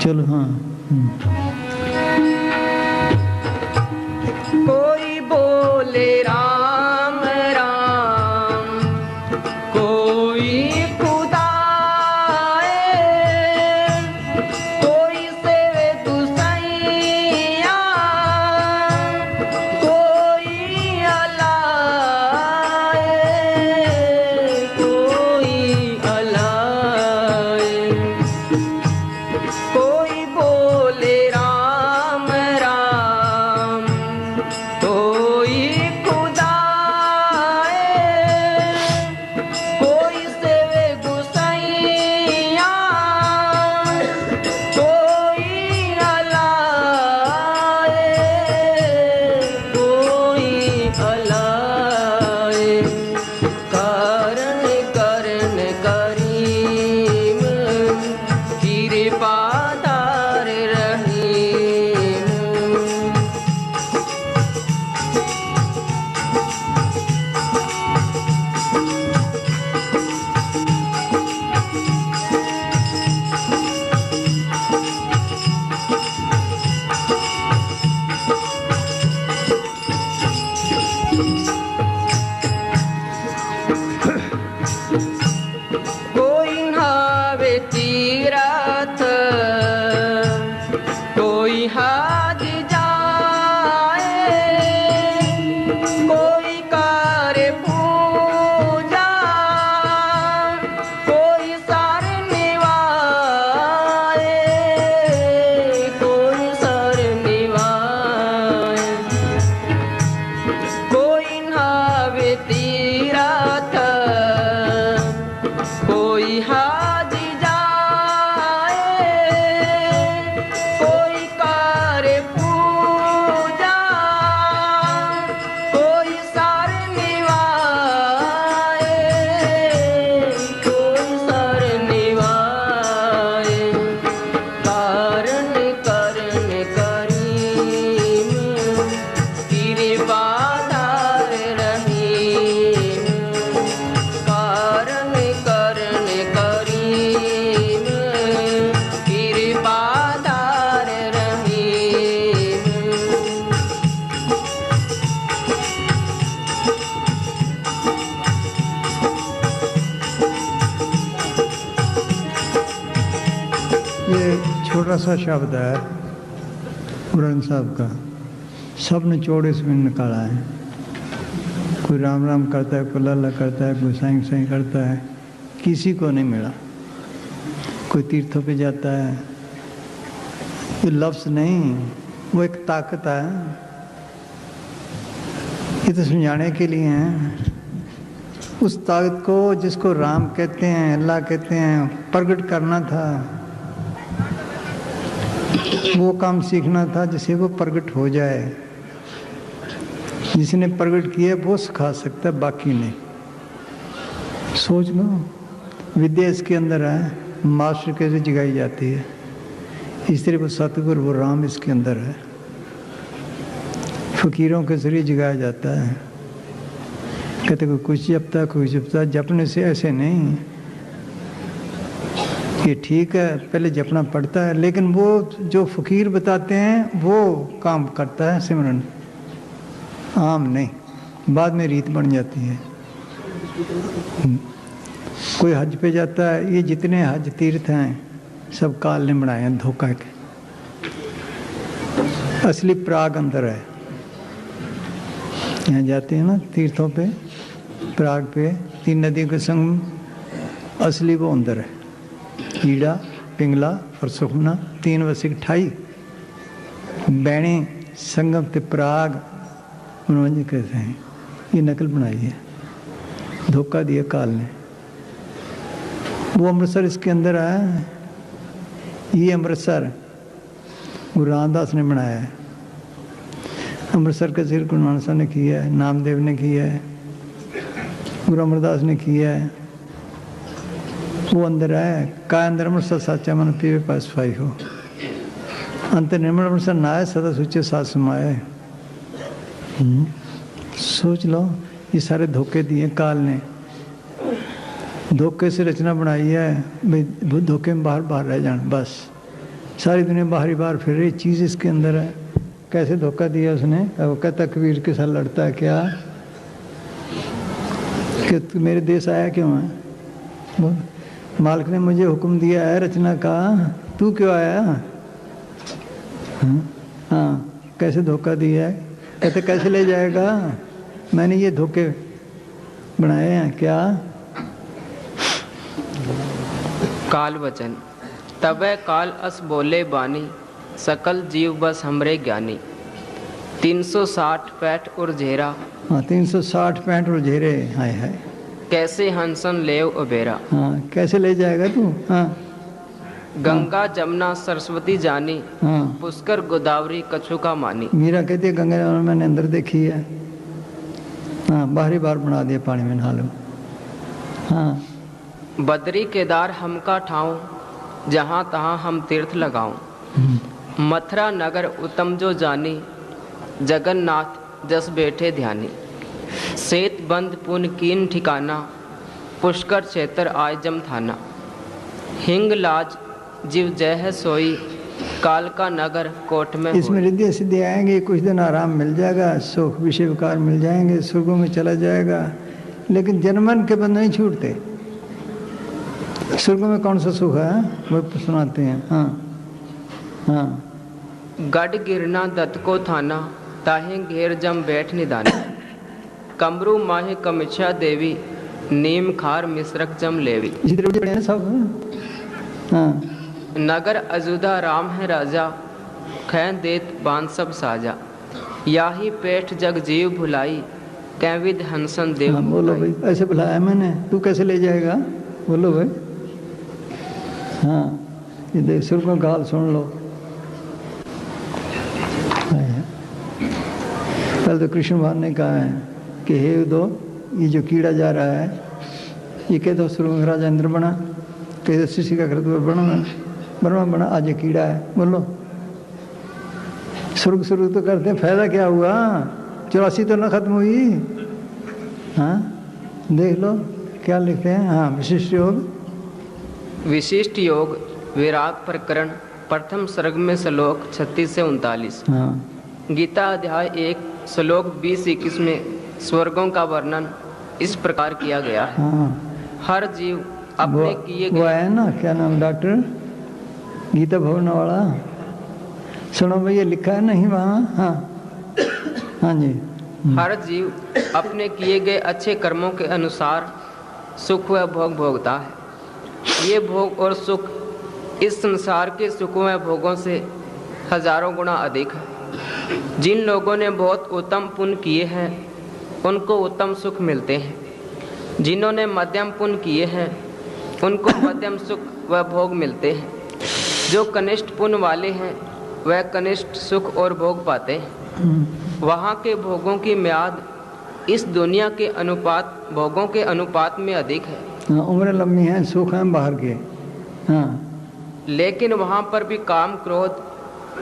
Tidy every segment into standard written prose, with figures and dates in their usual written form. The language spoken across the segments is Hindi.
चलो हाँ। कोई बोले राम राम, कोई खुदा है, कोई सेवे दुसैया, कोई अल्लाह है, कोई अल्लाह है। कोई बोले राम राम, कोई खुदा है, कोई सेवे गुसैया, कोई अल्लाह है, कोई अल्लाह है। कारण करण करीम, कृपादार रहीम। कोई नहावे तीरथ, कोई हाज जाए, कोई करे पूजा, कोई सर निवाए, कोई सर निवाए। कोई नहावे तीरथ, कोई हाज जाए, कोई करे पूजा, कोई सर निवाए, कोई सर निवाए। कारण करण करीम, कृपादार रहीम। कारण करण करीम, कृपादार रहीम। ये छोटा सा शब्द है ग्रंथ साहब का, सब निचोड़ इसमें निकाला है। कोई राम राम करता है, कोई लल्ला करता है, कोई साईं साईं करता है, किसी को नहीं मिला। कोई तीर्थों पे जाता है, ये लफ्ज़ नहीं, वो एक ताकत है। ये तो समझाने के लिए है। उस ताकत को जिसको राम कहते हैं, अल्लाह कहते हैं, प्रकट करना था, वो काम सीखना था जिससे वो प्रकट हो जाए। जिसने प्रकट किया वो सिखा सकता है, बाकी नहीं। सोच लो, विद्या इसके अंदर है, मास्टर कैसे जगाई जाती है, इस तरह वो सतगुरु वो राम इसके अंदर है। फकीरों के जरिए जगाया जाता है। कहते कोई कुछ जपता है, कोई जपता है। जपने से ऐसे नहीं, ये ठीक है, पहले जपना पड़ता है, लेकिन वो जो फकीर बताते हैं वो काम करता है सिमरन, आम नहीं, बाद में रीत बन जाती है। कोई हज पे जाता है, ये जितने हज तीर्थ हैं सब काल ने बनाए हैं धोखा के। असली प्राग अंदर है। यहाँ जाते हैं ना तीर्थों पे, प्राग पे 3 नदियों के संगम, असली वो अंदर है। ईड़ा, पिंगला और सुखना 3 वसिक 28 बैणे संगम ते प्राग मनोरंजन कहते हैं। ये नकल बनाई है, धोखा दिया काल ने। वो अमृतसर इसके अंदर है। ये अमृतसर गुरु रामदास ने बनाया है। अमृतसर का जिक्र गुरु नानक साहब ने किया है, नामदेव ने किया है, गुरु अमरदास ने किया है। वो अंदर है, का अंदर अमृतसर साचा मन पीवे पास पाई हो। अंत निर्मल अमृतसर नाय सदा सुचे साथ समाये। सोच लो, ये सारे धोखे दिए काल ने, धोखे से रचना बनाई है भाई, धोखे में बाहर बाहर रह जाना बस। सारी दुनिया बाहरी बाहर फिर रही, चीज़ इसके अंदर है। कैसे धोखा दिया उसने? वो कहता कबीर के साथ लड़ता है क्या कि तू मेरे देश आया क्यों है? बोल, मालिक ने मुझे हुक्म दिया है रचना का, तू क्यों आया? हाँ, कैसे धोखा दिया है? कहते कैसे ले जाएगा? मैंने ये धोखे बनाए हैं क्या? काल वचन तबे काल अस बोले बानी, सकल जीव बस हमरे ज्ञानी। 360 पैठ और झेरा, हाँ 360 पैंठ और झेरे, हाय हाय। कैसे हंसन लेव उबेरा। हाँ, कैसे ले जाएगा तू? हाँ, गंगा जमुना सरस्वती जानी, हाँ। पुष्कर गोदावरी कछु का मानी। मीरा कहती है गंगा जमुना मैंने अंदर देखी है। हाँ, बाहरी बार बना दिया, पानी में नहा लो। हाँ, बद्री केदार हमका ठाऊं, जहाँ तहाँ हम तीर्थ लगाऊं। मथुरा नगर उत्तम जो जानी, जगन्नाथ जस बैठे ध्यानी। सेत बंद पुन कीन ठिकाना, पुष्कर क्षेत्र आय जम थाना। हिंग लाज जीव जय है सोई, काल का नगर कोट में इसमें रिद्धि सिद्धि आएंगे, कुछ दिन आराम मिल जाएगा, सुख विषय विकार मिल जाएंगे, स्वर्गों में चला जाएगा। लेकिन जनमन के बंद नहीं छूटते। स्वर्गों में कौन सा सुख है वो सुनाते हैं। हाँ, हाँ। गढ़ गिरना दत्त को थाना, ताहे घेर जम बैठ निदानी। कमरू माहे कमिच्छा देवी, नीम खार मिश्रक जम लेवी। सब। हाँ, नगर अजुदा राम है राजा, खैन देत बांध सब साजा। याही पेठ जग जीव भुलाई, कैविद हंसन देव। हाँ, बोलो भाई, ऐसे बुलाया मैंने, तू कैसे ले जाएगा? बोलो भाई। हाँ, ये देख स्वर्गों का हाल सुन लो। कल तो कृष्ण भगवान ने कहा है कि हे दो, ये जो कीड़ा जा रहा है, ये कह दो स्वर्ग में राजा इंद्र बना, कह दो शिष्य का कृत बना बना, आज ये कीड़ा है। बोलो, स्वर्ग स्वर्ग तो करते हैं, फायदा क्या हुआ? 84 तो ना खत्म हुई। हाँ, देख लो क्या लिखते हैं। हाँ, विशिष्ट योग। विशिष्ट योग विराग प्रकरण प्रथम सर्ग में श्लोक 36 से 39। हाँ, गीता अध्याय 1 श्लोक 20-21 में स्वर्गों का वर्णन इस प्रकार किया गया है। हाँ, हर जीव अपने किए वो है ना, क्या नाम डॉक्टर, गीता भवन वाला, सुनो भैया, लिखा है नहीं वहाँ। हाँ, हाँ जी। हर जीव अपने किए गए अच्छे कर्मों के अनुसार सुख व भोग भोगता है। ये भोग और सुख इस संसार के सुखों व भोगों से हजारों गुना अधिक है। जिन लोगों ने बहुत उत्तम पुण्य किए हैं उनको उत्तम सुख मिलते हैं। जिन्होंने मध्यम पुण्य किए हैं उनको मध्यम सुख व भोग मिलते हैं। जो कनिष्ठ पुण्य वाले हैं वह कनिष्ठ सुख और भोग पाते हैं। वहाँ के भोगों की म्याद इस दुनिया के अनुपात भोगों के अनुपात में अधिक है। हाँ, उम्र लंबी है, सुख है बाहर के। हाँ, लेकिन वहाँ पर भी काम क्रोध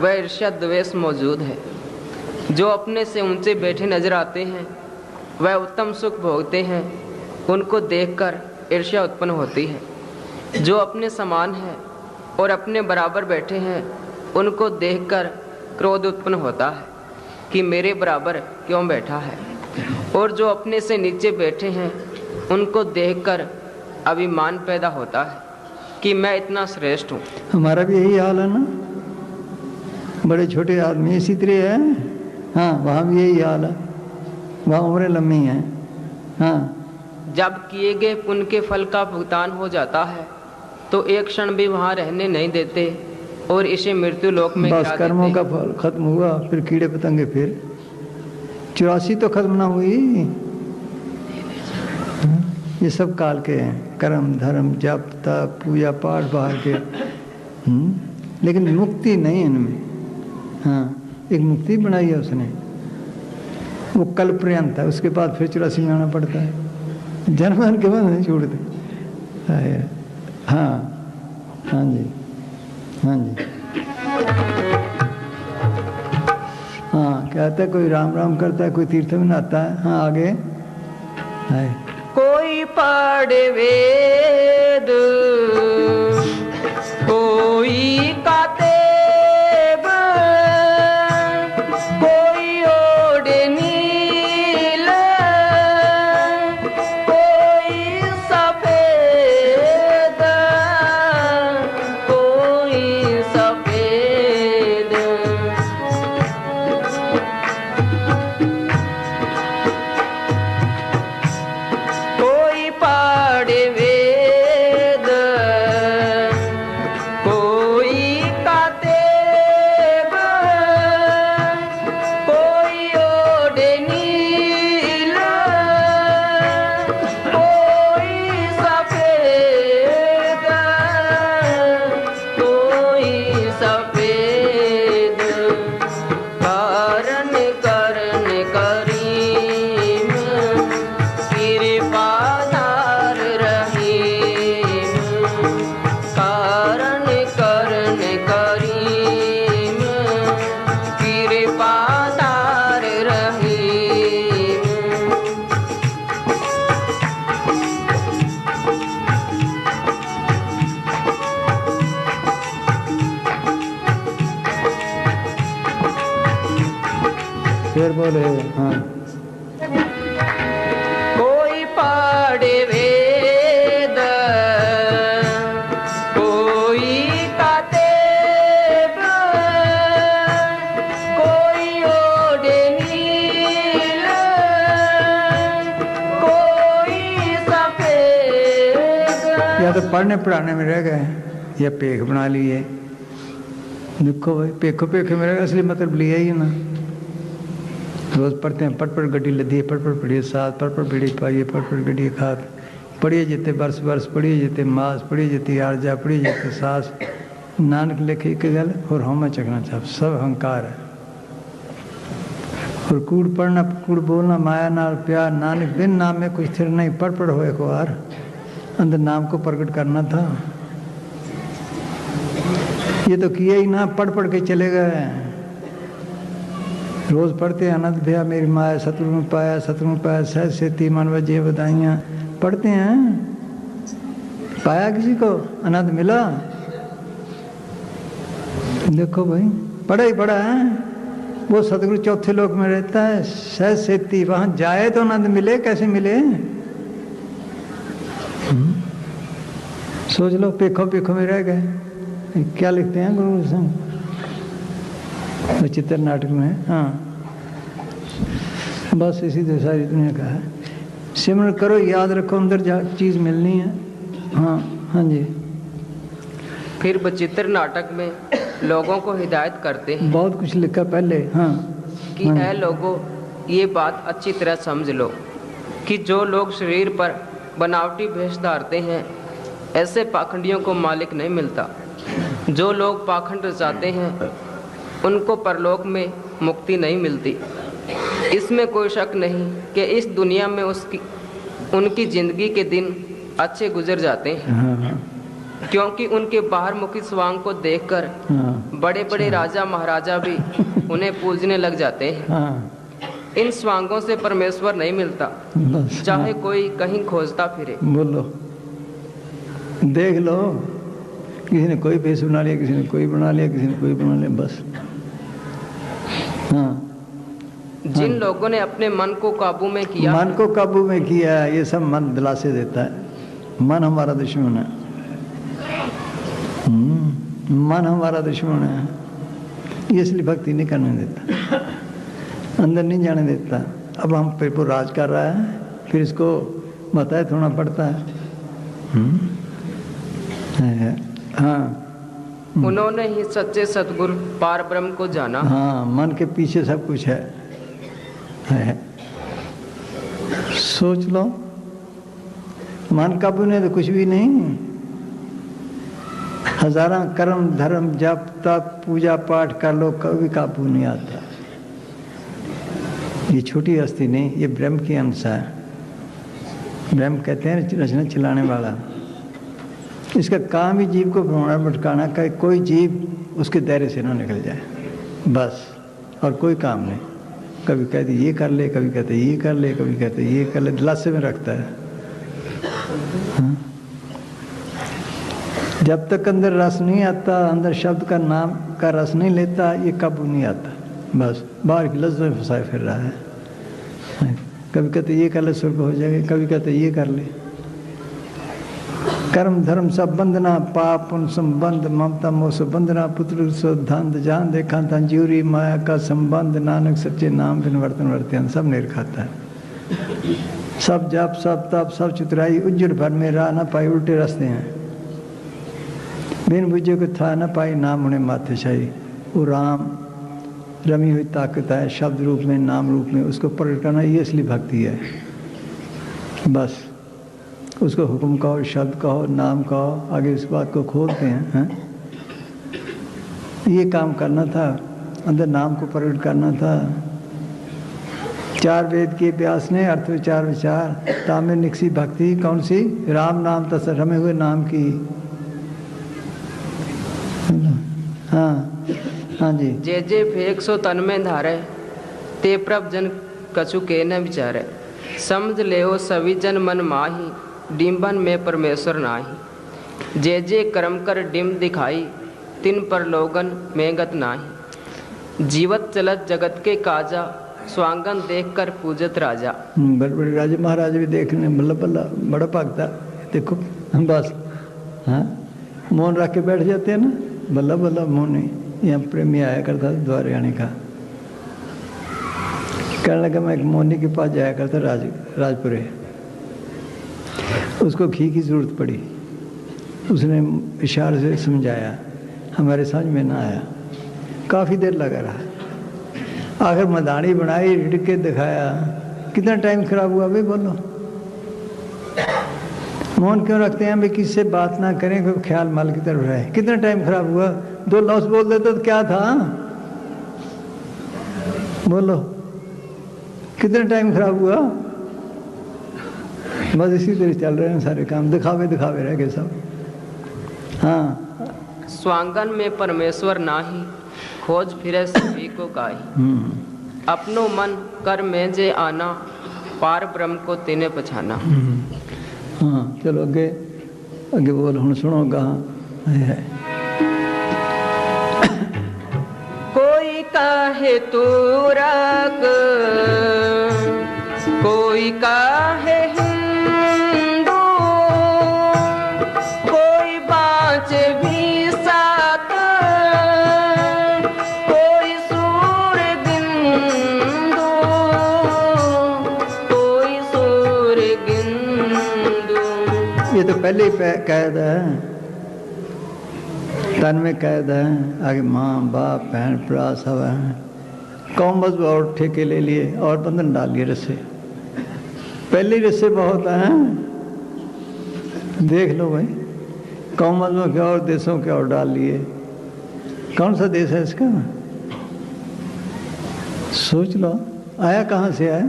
व ईर्ष्या द्वेष मौजूद है। जो अपने से ऊंचे बैठे नजर आते हैं वह उत्तम सुख भोगते हैं, उनको देखकर ईर्ष्या उत्पन्न होती है। जो अपने समान है और अपने बराबर बैठे हैं उनको देखकर क्रोध उत्पन्न होता है कि मेरे बराबर क्यों बैठा है। और जो अपने से नीचे बैठे हैं उनको देखकर अभिमान पैदा होता है कि मैं इतना श्रेष्ठ हूँ। हमारा भी यही हाल है ना, बड़े छोटे आदमी इसी तरह है। हाँ, वहाँ भी यही हाल है, वहाँ उम्रें लंबी हैं। हाँ, जब किए गए पुण्य के फल का भुगतान हो जाता है तो एक क्षण भी वहाँ रहने नहीं देते और इसे मृत्यु लोक में बस कर्मों का फल खत्म हुआ, फिर कीड़े पतंगे फिर। 84 तो खत्म ना हुई। ये सब काल के हैं, कर्म धर्म जप तप पूजा पाठ बाहर के। लेकिन मुक्ति नहीं है इनमें। हाँ, एक मुक्ति बनाई है उसने, वो कल पर्यंत है, उसके बाद फिर 84 में आना पड़ता है। जन्म के बाद नहीं छोड़ते। हाँ, हाँ जी, हाँ जी। हाँ, कहता है कोई राम राम करता है, कोई तीर्थ में नहाता है। हाँ, आगे है। कोई पढ़े वेद कोई गाते फिर बोले हाँ। कोई पढ़े वेद, कोई काते कोई ओढ़े नील, कोई सफेद। या तो पढ़ने पढ़ाने में रह गए या पेख बना लिए। देखो भाई पेखो पेखे में रह गए, असली मतलब लिया ही ना। रोज पढ़ते हैं, पट गड्डी लदी, पट पढ़िए साथ, पट बीड़ी पाइए, पट गड्डी खात, पढ़िए जिते बरस बरस, पढ़िए जिते मास, पढ़िए जिते आरजा, पढ़िए जिते सास। नानक लिखे एक गल और हम चखना चाह, सब अहंकार है। और कूड़ पढ़ना कूड़ बोलना, माया नाल प्यार, नानक बिन नाम में कुछ थिर नहीं, पढ़ होए को आर, अंदर नाम को प्रकट करना था। ये तो किया ही ना, पढ़ के चले गए। रोज पढ़ते हैं अनंत भया मेरी माया, शत्रु में पाया सहज सेती मन वजे बधाइयाँ। पढ़ते हैं, पाया किसी को, अनंत मिला। देखो भाई पढ़ा ही पढ़ा है। वो सतगुरु चौथे लोक में रहता है, सहज सेती, वहां जाए तो आनंद मिले, कैसे मिले? सोच लो, पेखो पेखो में रह गए। क्या लिखते हैं गुरु सिंह चित्र नाटक में? हाँ, बस इसी तो सारी दुनिया का है। सिमरन करो, याद रखो, अंदर जा चीज मिलनी है। हाँ हाँ जी। फिर बचित्र नाटक में लोगों को हिदायत करते हैं। बहुत कुछ लिखा पहले। हाँ कि ऐ लोगों, ये बात अच्छी तरह समझ लो कि जो लोग शरीर पर बनावटी भेष धारते हैं, ऐसे पाखंडियों को मालिक नहीं मिलता। जो लोग पाखंड रचाते हैं उनको परलोक में मुक्ति नहीं मिलती। इसमें कोई शक नहीं कि इस दुनिया में उनकी जिंदगी के दिन अच्छे गुजर जाते हैं, क्योंकि उनके बाहर मुखी स्वांग को देखकर बड़े बड़े राजा महाराजा भी उन्हें पूजने लग जाते हैं। इन स्वांगों से परमेश्वर नहीं मिलता, चाहे कोई कहीं खोजता फिरे। बोलो, देख लो, किसी ने कोई भेष बना लिया, किसी ने कोई बना लिया, किसी ने कोई बना लिया, बस। हाँ, जिन लोगों ने अपने मन को काबू में किया, मन को काबू में किया, ये सब मन दिलासे देता है। मन हमारा दुश्मन है। मन हमारा दुश्मन है, इसलिए भक्ति नहीं करने देता, अंदर नहीं जाने देता। अब हम पे पर राज कर रहा है, फिर इसको बताए थोड़ा पड़ता है। हाँ, उन्होंने ही सच्चे सतगुरु पार ब्रह्म को जाना। हाँ, मन के पीछे सब कुछ है। सोच लो, मन काबू नहीं तो कुछ भी नहीं। हजारों कर्म धर्म जप तप पूजा पाठ कर लो, कभी काबू नहीं आता। ये छोटी हस्ती नहीं, ये ब्रह्म की अंश है। ब्रह्म कहते हैं रचना चलाने वाला। इसका काम ही जीव को भ्रमण भटकाना का, कोई जीव उसके दायरे से ना निकल जाए, बस, और कोई काम नहीं। कभी कहते ये कर ले, कभी कहते ये कर ले, कभी कहते ये कर ले, दिलासे में रखता है। हाँ? जब तक अंदर रस नहीं आता, अंदर शब्द का नाम का रस नहीं लेता, ये काबू नहीं आता। बस बाहर की लज्जत में फंसाए फिर रहा है। कभी कहते ये कर ले स्वर्ग हो जाएगा, कभी कहते ये कर ले। कर्म धर्म सब बंधना, पाप उन संबंध, ममता मोह से बंधना, पुत्र सो धंध जान देखा तंजूरी, माया का संबंध, नानक सच्चे नाम बिन वर्तन वर्तन, सब निर खाता है। सब जप सब तप सब चुतराई, उज्जड़ भर में राह न पाई, उल्टे रास्ते हैं। बिन बुझे को था न पाई, नाम उन्हें माथे छाई। वो राम रमी हुई ताकत है, शब्द रूप में नाम रूप में, उसको प्रकट करना, ये असली भक्ति है। बस उसको हुक्म कहो, शब्द कहो, नाम कहो, आगे उस बात को खोलते हैं। ये काम करना था, अंदर नाम को प्रकट करना था। चार वेद के व्यास ने अर्थ विचार विचार, तामे निकसी भक्ति कौन सी? राम नाम तस रमे हुए नाम की। हाँ हाँ जी। जे जे फेक सो तन में धारे, ते प्रभ जन कछु के न विचारे। समझ ले हो सभी जन मन माही, डिम्बन में परमेश्वर नाही। जे जे कर्म कर डिम दिखाई, तिन पर लोगन में गत नाही। जीवत चलत जगत के काजा, स्वांगन देखकर पूजत राजा। बड़े बड़े राजे महाराज भी देखने बल्ला बल्ला बड़ा भागता, देखो बस हाँ मौन रख के बैठ जाते हैं ना, बल्ला बल्ला मौन नहीं। यहाँ प्रेमी आया करता था द्वारे आने का, कहने लगा मैं एक मोनी के पास जाया करता राजपुरे, उसको घी की ज़रूरत पड़ी, उसने इशारे से समझाया, हमारे समझ में ना आया, काफ़ी देर लगा रहा, आखिर मदानी बनाई, रिड़ के दिखाया, कितना टाइम खराब हुआ भाई बोलो। मौन क्यों रखते हैं भाई, किससे बात ना करें, कोई ख्याल माल की तरफ रहे, कितना टाइम खराब हुआ, 2 लफ्ज़ बोल देते तो क्या था, बोलो कितना टाइम खराब हुआ। बस इसी तरह चल रहे हैं सारे काम, दिखावे दिखावे रह गए सब। हाँ स्वांगन में परमेश्वर नाही, खोज फिरे सभी को काई। अपनो मन कर में जे आना, पार ब्रह्म को तिने पछाना। हाँ चलो अगे अगे बोल, हम सुनो कहाँ है। कोई काहे तूरक, कोई काहे हिंदू, कोई बाँचे भी सात, कोई सूर्य बिंदु, कोई सूर्य बिंदु। ये तो पहले ही कैद है, तन में कैद है, आगे माँ बाप बहन भरा सब है, कौम बस और ठेके ले लिए और बंधन डाल लिए रस्से, पहले रस्से बहुत हैं, देख लो भाई, कौमों के और देशों के और डाल लिए। कौन सा देश है इसका, सोच लो, आया कहाँ से आया,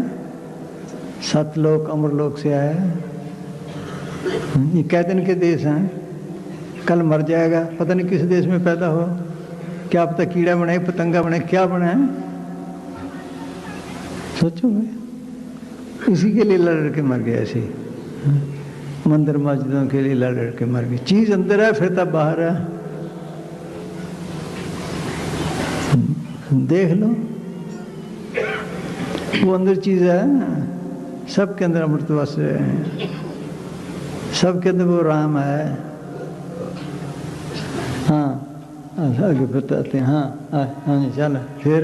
सतलोक अमरलोक से आया, ये कैदन के देश हैं, कल मर जाएगा, पता नहीं किस देश में पैदा हो, क्या पता कीड़ा बने पतंगा बने क्या बने, सोचो भाई, इसी के लिए लड़ के मर गया ऐसे, मंदिर मस्जिदों के लिए लड़ के मर गए, चीज अंदर है फिर तब बाहर है, देख लो वो अंदर चीज है, सबके अंदर अमृतवास है, सबके अंदर वो राम है। हाँ आगे बताते हैं। हाँ जी चल फिर।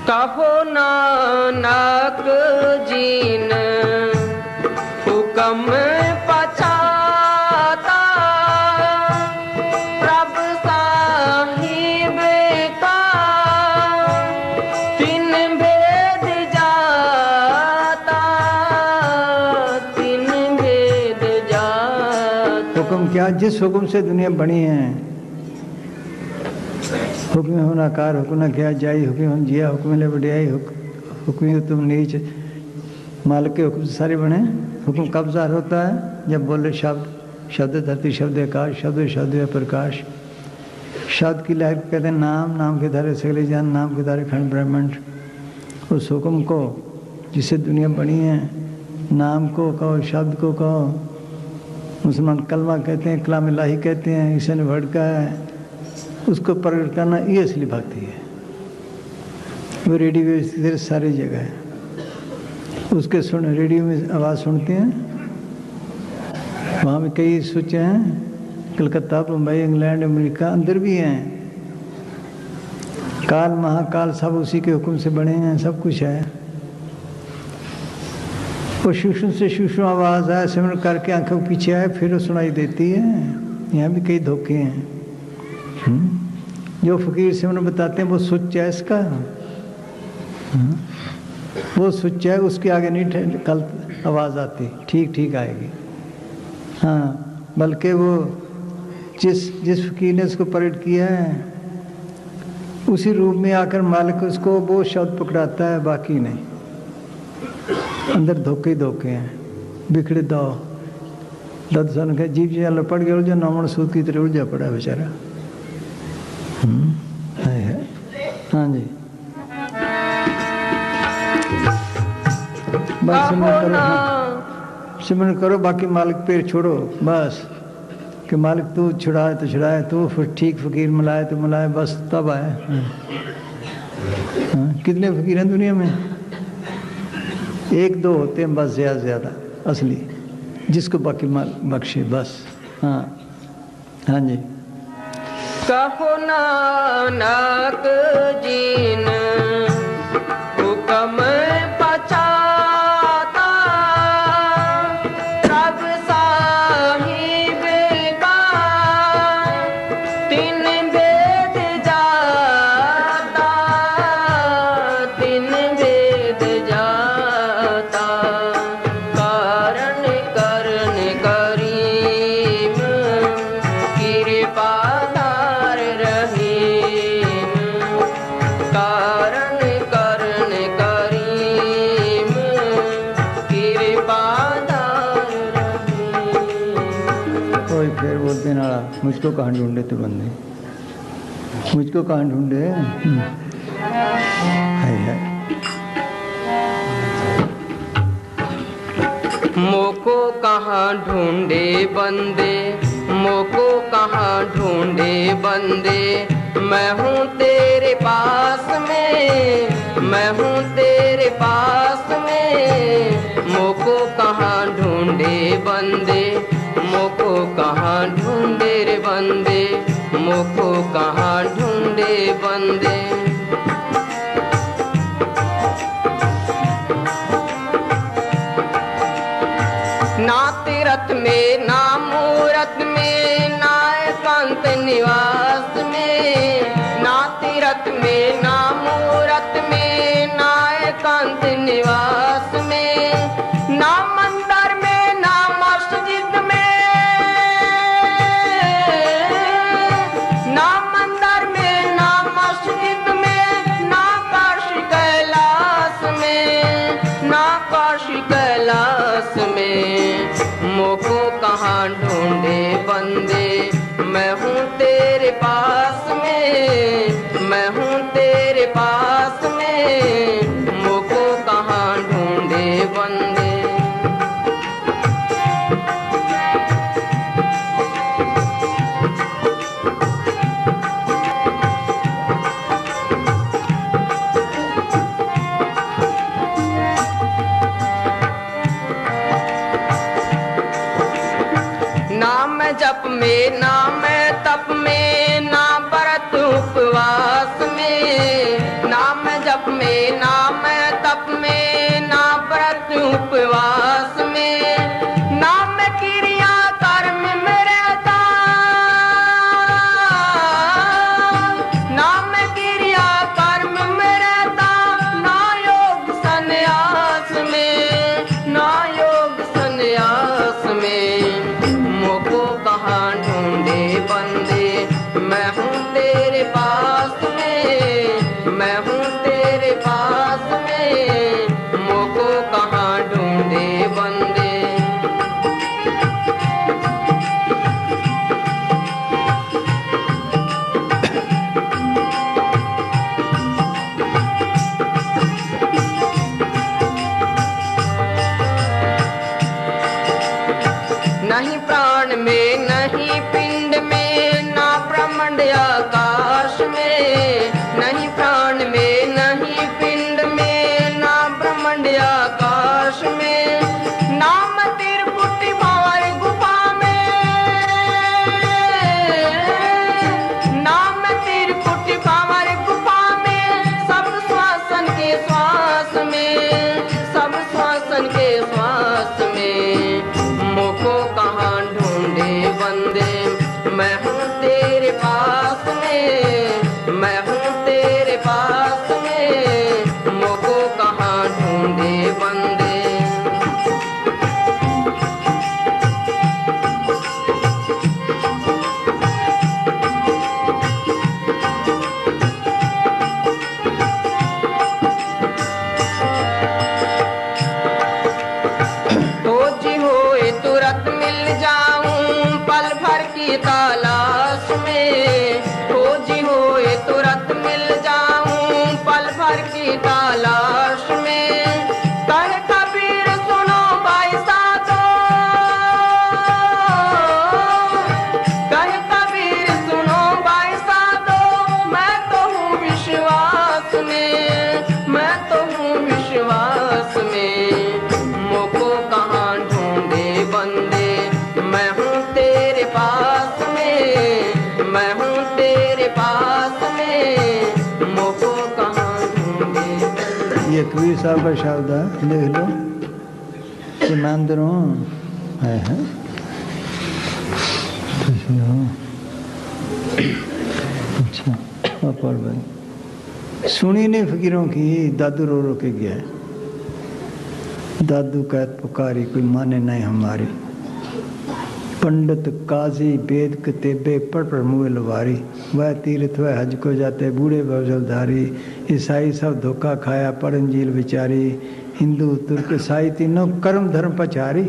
कहो नानक जीन हुक्म पछाता, प्रभु साहिब का तीन भेद जाता, तीन भेद जाता। हुक्म क्या, जिस हुक्म से दुनिया बनी है, हुक्म होना कार, हुक्म क्या जाई, हुक्म हम जिया, हुक्म ले बढ़ियाई, हुक्म तुम नीच, मालिक के हुक्म से सारे बने। हुक्म कब ज़ाहिर होता है, जब बोले शब्द, शब्द धरती शब्द आकाश, शब्द शब्द है प्रकाश, शब्द की लहर कहते हैं नाम, नाम के धारे सगले जान, नाम के धारे खंड ब्रह्मांड। उस हुक्म को जिससे दुनिया बनी है, नाम को कहो, शब्द को कहो, मुसलमान कलमा कहते हैं, कलाम इलाही कहते हैं, ईसा ने वर्ड का है, उसको प्रकट करना ये असली भक्ति है। वो रेडियो सारी जगह है, उसके सुन, रेडियो में आवाज़ सुनते हैं, वहाँ में कई स्विच हैं, कलकत्ता मुंबई इंग्लैंड अमेरिका अंदर भी हैं, काल महाकाल सब उसी के हुक्म से बने हैं, सब कुछ है। वो सूक्ष्म से सूक्ष्म आवाज़ है, सिमरन करके आंखों के पीछे आए फिर वो सुनाई देती है। यहाँ भी कई धोखे हैं। जो फकीर सिमरन बताते हैं वो सुच है इसका, वो सुच है, उसके आगे नहीं कल आवाज़ आती, ठीक ठीक आएगी। हाँ, बल्कि वो जिस फकीर ने उसको प्रकट किया है उसी रूप में आकर मालिक उसको वो शब्द पकड़ाता है, बाकी नहीं। अंदर धोखे ही धोखे हैं, बिखड़े दो दद सन के जीव जी पड़ गया, जो नौमन सूद की तरह उलझा पड़ा बेचारा। है। हाँ जी, बस सिमरन करो, बाकी मालिक पैर छोड़ो बस, कि मालिक तू छुड़ाए तो छुड़ाए, तू ठीक फकीर मिलाए तो मिलाए, बस तब आए। हाँ, कितने फकीर हैं दुनिया में? एक दो होते हैं बस, ज़्यादा से ज़्यादा असली, जिसको बाकी माल बख्शे बस। हाँ हाँ जी। कहो नानक जीन हुक्म पचाता, रब साहिब का तीन वेद जाता, तीन वेद जाता, कारण करण करीम कृपा कारण करण करीम कृपादार रहीम। कोई फिर बोलते नाला मुझको कहाँ ढूंढे तो बंदे, मुझको कहाँ ढूंढे। है मोको कहाँ ढूंढे बंदे, मोको कहाँ ढूंढे बंदे, मैं हूँ तेरे पास में, मैं हूँ तेरे पास में, मोको कहाँ ढूंढे बंदे, मोको कहाँ ढूंढे रे बंदे, मोको कहाँ ढूंढे बंदे। ना तीरथ में ना मूरत में, ना एकांत निवास में, ना तीरथ में ना मूरत में, ना एकांत निवास में, ना मंदिर में ना मस्जिद में, ना मंदिर में ना मस्जिद में, ना काशी कैलाश में, ना काशी कैलाश में, मोको कहाँ ढूंढे बंदे, मैं हूँ तेरे पास में, मैं हूँ तेरे पास में, मोको कहाँ ढूंढे बंदे। ना मैं जप में ना मैं तप में, ना पर पास में मोको कहाँ ढूंढे। ये कबीर साहब का शब्द है, देख लो कि मैं अंदर हूँ है अच्छा। और भाई सुनी नहीं फकीरों की, दादू रो रो के गया है। दादू कहत पुकारी कोई माने नहीं हमारी, पंडित काजी वेद कतेबे पढ़ पढ़ मुँह लवारी, वह तीर्थ वह हज को जाते बूढ़े बजलधारी, ईसाई सब धोखा खाया पर अंजील बिचारी, हिंदू तुर्क ईसाई तीनों कर्म धर्म पचारी,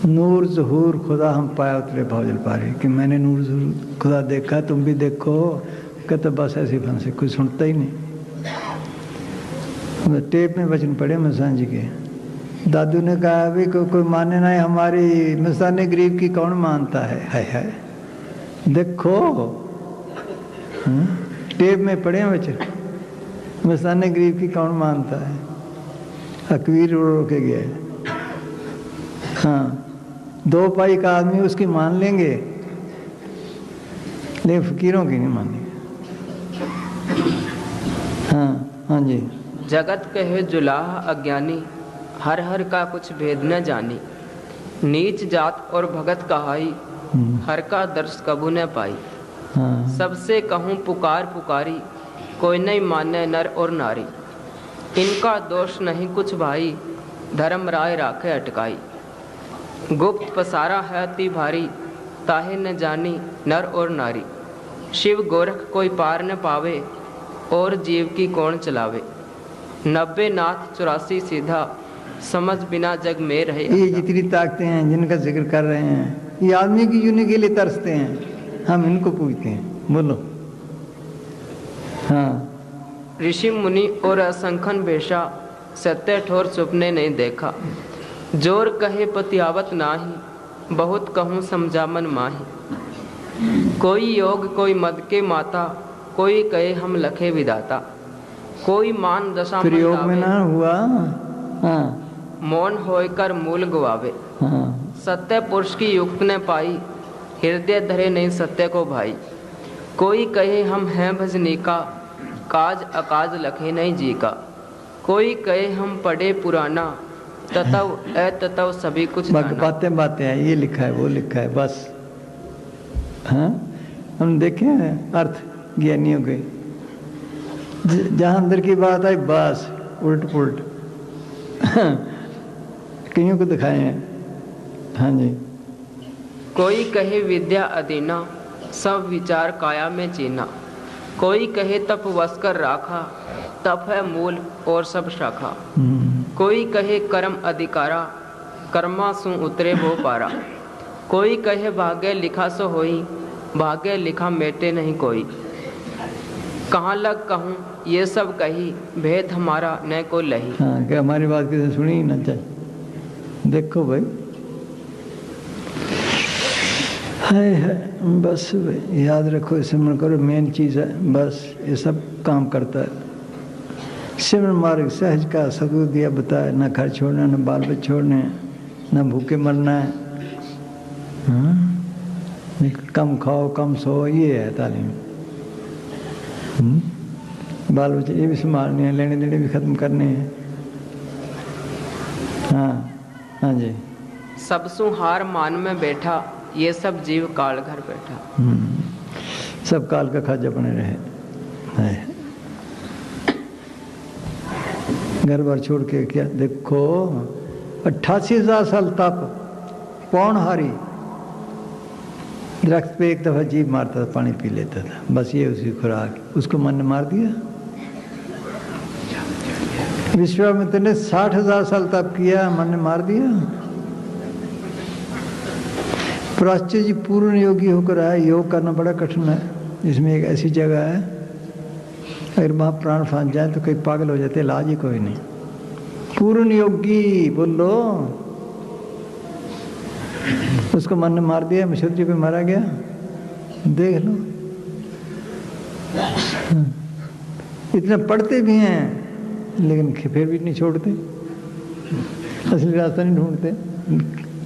नूर जहूर खुदा हम पाया उतरे भौजल पारी। कि मैंने नूर जहूर खुदा देखा, तुम भी देखो। कहते बस ऐसे फंसे, कोई सुनता ही नहीं। टेप में वचन पढ़े मसान जी के। दादू ने कहा अभी कोई माने नहीं हमारी, मस्ताने गरीब की कौन मानता है देखो। टेप में पढ़े वचन, मस्ताने गरीब की कौन मानता है। अकबीर रो के गए। हाँ, 2 पाई का आदमी उसकी मान लेंगे, लेकिन फकीरों की नहीं मानेंगे। हाँ जी। जगत कहे जुलाह अज्ञानी, हर हर का कुछ भेद न जानी, नीच जात और भगत कहाई, हर का दर्श कबू न पाई। हाँ। सबसे कहूँ पुकार पुकारी, कोई नहीं माने नर और नारी, इनका दोष नहीं कुछ भाई, धर्म राय राखे अटकाई। गुप्त पसारा है अति भारी, ताहे न जानी नर और नारी, शिव गोरख कोई पार न पावे, और जीव की कौन चलावे। 90 नाथ 84 सीधा, समझ बिना जग में रहे। ये जितनी ताकतें हैं जिनका जिक्र कर रहे हैं, ये आदमी की यूनि के लिए तरसते हैं, हम इनको पूछते हैं। बोलो। हाँ। ऋषि मुनि और असंखन बेशा, सत्य ठोर सुपने नहीं देखा, जोर कहे पतियावत नाही, बहुत कहूँ समझा मन माही। कोई योग कोई मद के माता, कोई कहे हम लखे विदाता, कोई मान दशा फिर योग में ना हुआ। हाँ। मौन होकर मूल गवावे। हाँ। सत्य पुरुष की युक्त ने पाई, हृदय धरे नहीं सत्य को भाई। कोई कहे हम हैं भजनी का, काज अकाज लखे नहीं जी का। कोई कहे हम पढ़े पुराना, ततव अततव सभी कुछ जाना। बातें बातें हैं, ये लिखा है वो लिखा है बस। हाँ, हम देखे हैं अर्थ ज्ञानियों के, जहाँ अंदर की बात आई बस उल्ट पुल्ट कईयों को दिखाए हैं। हाँ जी। कोई कहे विद्या अदीना, सब विचार काया में चीना। कोई कहे तप वस कर राखा, तप है मूल और सब शाखा। कोई कहे कर्म अधिकारा, कर्मा सु उतरे वो पारा। कोई कहे भाग्य लिखा सो होई, भाग्य लिखा मेटे नहीं कोई। कहाँ लग कहूँ ये सब कही, भेद हमारा न को लही। हाँ, क्या हमारी बात किसी सुनी ही ना। चल देखो भाई, है बस भाई, याद रखो, सिमरन करो, मेन चीज़ है बस। ये सब काम करता है सिमरन मार्ग सहज का, सदगुरु दिया बताए, न घर छोड़ना, न बाल बच्चे छोड़ने, न भूखे मरना है। कम खाओ कम सो, ये है तालीम। बाल बच्चे ये भी संभालने हैं, लेने देने भी खत्म करने हैं। हाँ। हाँ जी। सब सुहार मान में बैठा, ये सब जीव काल घर बैठा। सब काल का खाजा बने रहे। घर बार छोड़ के क्या देखो, 88,000 साल तप, कौन हारी। दरख्त पे एक दफा जीभ मारता था, पानी पी लेता था, बस ये उसकी खुराक। उसको मन ने मार दिया। विश्वामित्र ने 60,000 साल तप किया, मन ने मार दिया। प्राच्य जी पूर्ण योगी होकर आया। योग करना बड़ा कठिन है। इसमें एक ऐसी जगह है, अगर वहाँ प्राण फंस जाए तो कई पागल हो जाते, इलाज ही कोई नहीं। पूर्ण योगी बोलो, उसको मन ने मार दिया। मशहूर जी पे मारा गया, देख लो। इतना पढ़ते भी हैं लेकिन फिर भी नहीं छोड़ते, असली रास्ता नहीं ढूंढते।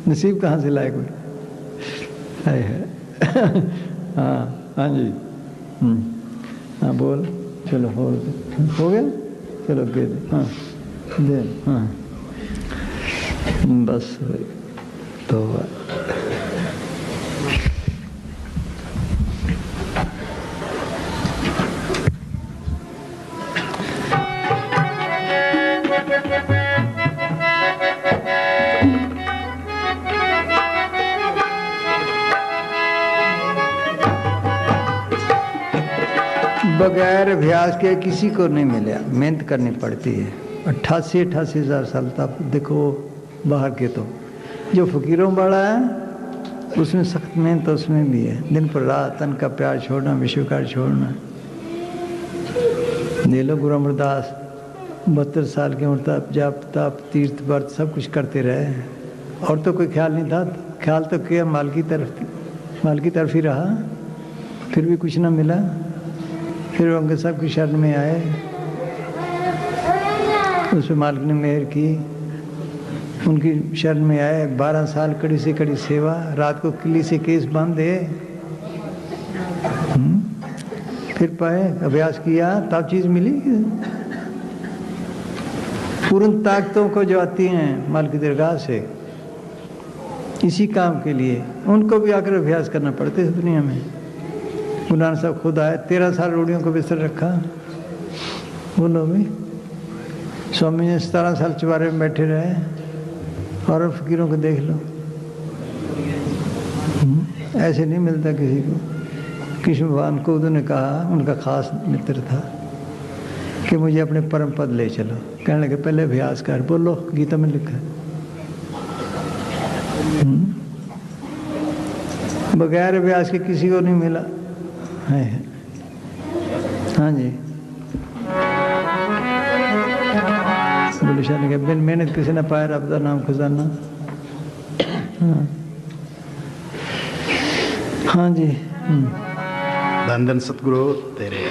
नसीब कहाँ से लाए कोई है। हाँ हाँ जी। हाँ बोल, चलो हो गया, चलो दे दे। हाँ दे, हाँ बस तो बगैर अभ्यास के किसी को नहीं मिला, मेहनत करनी पड़ती है। 88 हज़ार साल तक देखो बाहर के, तो जो फकीरों वाला है उसमें सख्त मेहनत उसमें भी है, दिन पर रात तन का प्यार छोड़ना, विश्वकार छोड़ना। ले लो गुरु अमरदास 72 साल की उम्र तक जप तप तीर्थ व्रत सब कुछ करते रहे, और तो कोई ख्याल नहीं था। ख्याल तो किया माल की तरफ ही रहा, फिर भी कुछ ना मिला। फिर उनके सब की शरण में आए, उस पर मालिक ने मेहर की, उनकी शरण में आए। 12 साल कड़ी से कड़ी सेवा, रात को किली से केस बांधे, फिर पाए, अभ्यास किया तब चीज़ मिली। पूर्ण ताकतों को जो आती हैं मालिक की दरगाह से इसी काम के लिए, उनको भी आकर अभ्यास करना पड़ता है इस दुनिया में। गुरु साहब खुद आए, 13 साल रोड़ियों को बिस्तर रखा। बोलो भाई, स्वामी जी 17 साल चुबारे में बैठे रहे, और फकीरों को देख लो। ऐसे नहीं मिलता किसी को। कृष्ण भगवान को उन्होंने कहा, उनका खास मित्र था, कि मुझे अपने परम पद ले चलो। कहने लगे पहले अभ्यास कर। बोलो, गीता में लिखा है। बगैर अभ्यास के किसी को नहीं मिला है। हाँ जी, बोले शाह ने कहा बिन मेहनत किसी ने पाया रब दा नाम खजाना। हाँ जी। धन धन सतगुरु तेरे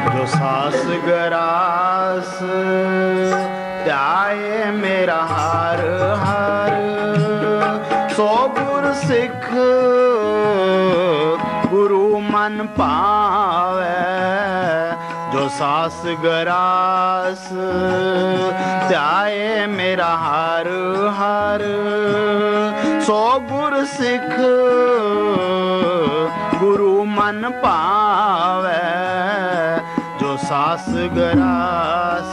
जो सास गरास त्याए मेरा हार हार, सो गुर सिख गुरु मन पावे। जो सास गरास त्याए मेरा हार हार, सो गुर सिख गुरु मन पावे। जो सास गरास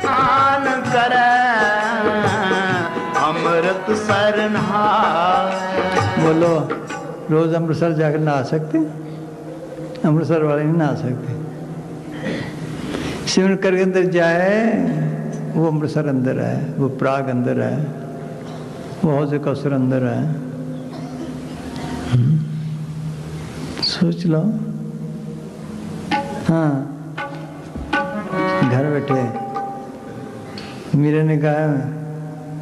आन करे अमृत सरनाए। बोलो, रोज अमृतसर जाकर नहा सकते? अमृतसर वाले नहीं नहा सकते। सिमरन करके अंदर जाए, वो अमृतसर अंदर है, वो प्राग अंदर है, वो हौज़ कौसर अंदर है। सोच लो। हाँ, घर बैठे मीरा ने कहा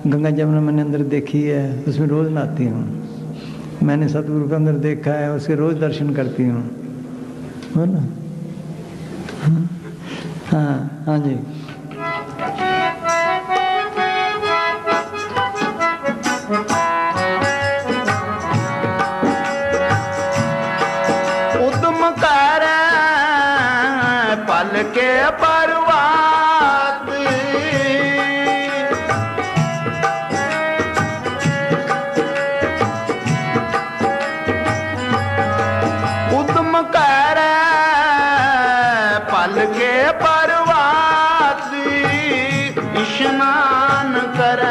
गंगा जमुना मैंने अंदर देखी है, उसमें रोज नहाती हूँ। मैंने सतगुरु के अंदर देखा है, उसके रोज दर्शन करती हूँ। बोलो। हाँ हाँ जी। उद्यम कर पल के परवात, उद्यम कर पल के परवात, स्नान कर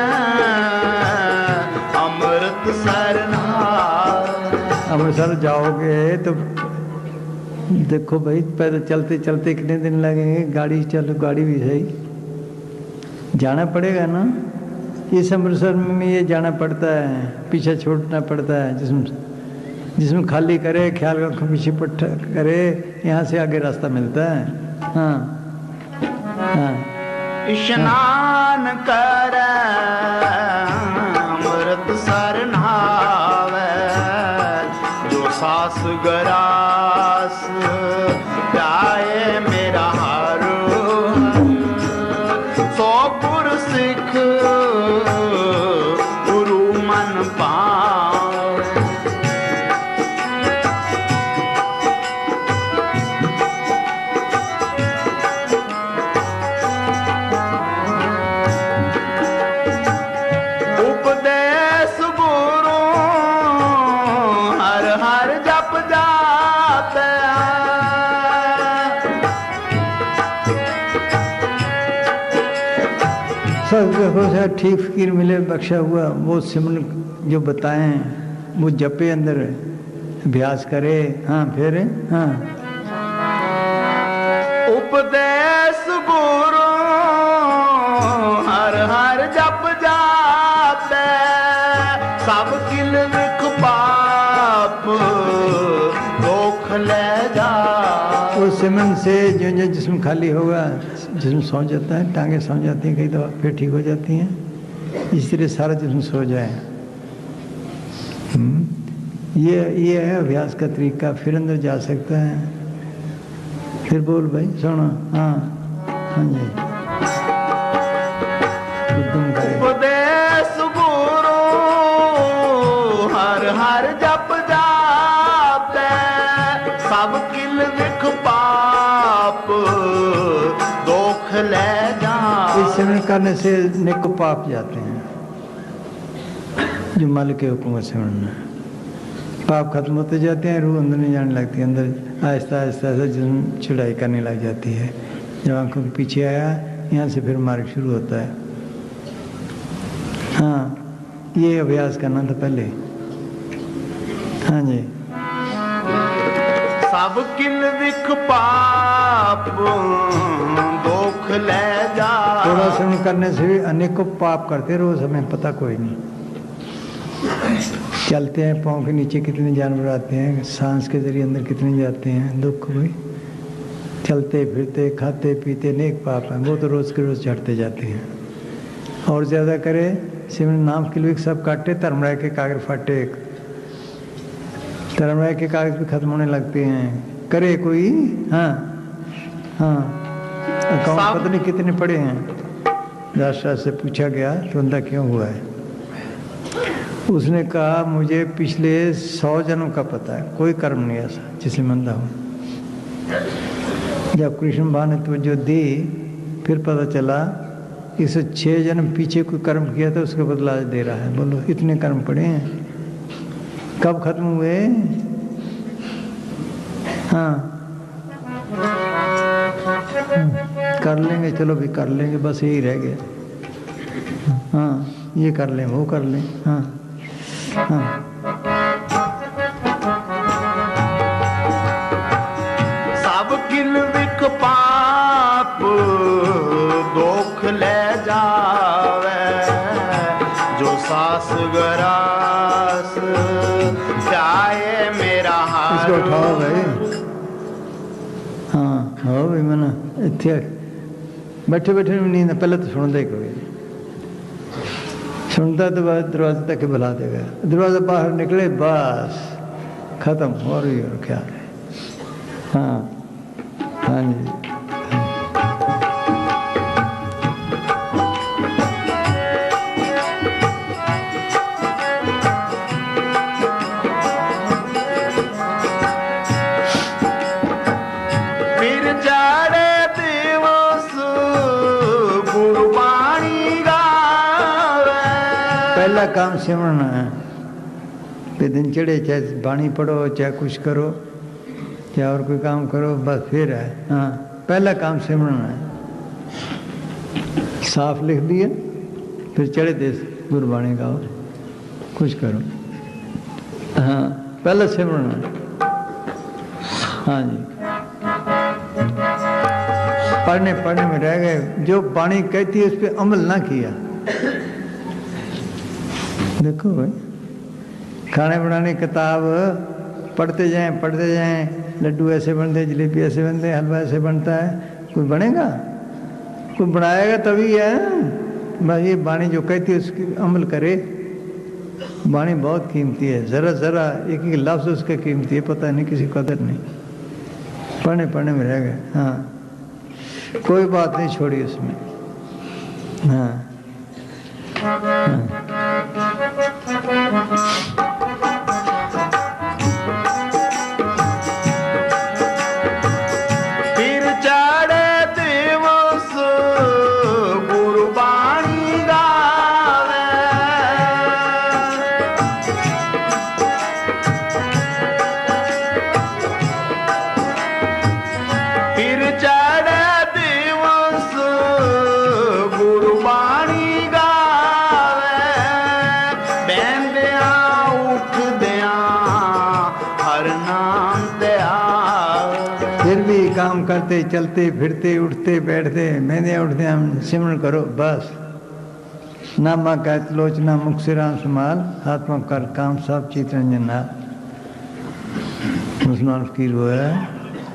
अमृत सरनाए। अमृतसर जाओगे तो देखो भाई, पैदल चलते चलते कितने दिन लगेंगे, गाड़ी चलो, गाड़ी भी सही, जाना पड़ेगा ना। इस अमृतसर में ये जाना पड़ता है, पीछे छोड़ना पड़ता है। जिसमें खाली करे, ख्याल रखो, पीछे पट्टा करे, यहाँ से आगे रास्ता मिलता है। हाँ हाँ। स्नान कर अमृत सरनावे। जो सास गरास त्याए मेरा हार, गुरु मन पावे। उपदेश गुरु हर हर जप जाते। सब हो जाए ठीक फकीर मिले बख्शा हुआ, वो सिमरन जो बताएं वो जपे अंदर अभ्यास करे। हाँ फिर हाँ उपदेश गुरु हर हर जप जाते। सब किल विख पाप दोख ले जा। वो सिमरन से जो जो जिस्म खाली होगा, जिस्म सौ जाता है, टांगे सौ जाती हैं, कई दफा फिर ठीक हो जाती हैं, इस तरह सारा जिस्म सो जाए। ये है अभ्यास का तरीका, फिर अंदर जा सकता है। फिर बोल भाई सुनो। हाँ हाँ जी उपदेश गुरु हर हर जप जाते। सब किल विख पाप दोख ले जा। इस सिमरन करने से निक पाप जाते हैं, जो मालिक के हुक्म से सिमरन है। पाप खत्म होते जाते हैं, रूह अंदर नहीं जाने लगती, अंदर आहिस्ता आहिस्ता आहिस्ता जिस्म चढ़ाई करने लग जाती है। जब आंखों के पीछे आया, यहाँ से फिर मार्ग शुरू होता है। हाँ ये अभ्यास करना था पहले। हाँ जी सब किल विख पाप दोख ले जा। थोड़ा सिमरन करने से भी अनेकों पाप करते रोज, हमें पता कोई नहीं। चलते हैं, पाँव के नीचे कितने जानवर आते हैं, सांस के जरिए अंदर कितने जाते हैं, दुख भी। चलते फिरते खाते पीते नेक पाप हैं, वो तो रोज के रोज चढ़ते जाते हैं। और ज़्यादा करे सिमरन नाम के लिए सब काटे, धर्मराय के कागज फाटे, धर्मराय के कागज भी खत्म होने लगते हैं। करे कोई हाँ हाँ अकाउंट पता नहीं कितने पड़े हैं। दासरा से पूछा गया तो अंधा क्यों हुआ है, उसने कहा मुझे पिछले 100 जन्म का पता है, कोई कर्म नहीं ऐसा जिसे मंदा हो। जब कृष्ण भगवान ने तवज्जो दी, फिर पता चला इस 6 जन्म पीछे कोई कर्म किया था, उसका बदला आज दे रहा है। बोलो इतने कर्म पड़े हैं, कब खत्म हुए? हाँ कर लेंगे, चलो भी कर लेंगे, बस यही रह गया। हाँ ये कर लें, वो कर लें। हाँ हाँ सब किल विख पाप दोख ले जावे। जो सास गरास जाए मेरा हार। इसको उठाओ भाई। हाँ हो भाई मना इतने बैठे बैठे नींद, पहले तो सुनता ही कोई, सुनता तो बाद दरवाजे तक बुला देगा, दरवाजा बाहर निकले बस खत्म हो रही और क्या है। हाँ हाँ जी फिर जाड़े दिवस गुरबाणी गावे। पहला काम सिमरन है। पे दिन चढ़े चाहे बाणी पढ़ो, चाहे कुछ करो, चाहे और कोई काम करो, बस फिर है। हाँ पहला काम सिमरन है। साफ लिख दिया, फिर चढ़े देश गुरबाणी गाओ, कुछ करो। हाँ पहला सिमरन है। हाँ जी पढ़ने पढ़ने में रह गए, जो बाणी कहती है उस पर अमल ना किया। देखो भाई खाने बनाने की किताब पढ़ते जाएं, लड्डू ऐसे बनते, जलेबी ऐसे बनते, हलवा ऐसे बनता है, कोई बनेगा? कोई बनाएगा तभी है। बस ये बाणी जो कहती है उसकी अमल करे। बाणी बहुत कीमती है, ज़रा ज़रा एक एक लफ्ज़ उसका कीमती है, पता नहीं किसी कदर नहीं। पढ़ने में रह गए। हाँ कोई बात नहीं छोड़ी उसमें। हाँ करते, चलते फिरते, उठते बैठते, मैंने उठते हम सिमरन करो बस। नामा कहत लोचना मुख से राम समाल, आत्मा कर काम सब चित रंजन नाल। मुसलमान फकीर वो है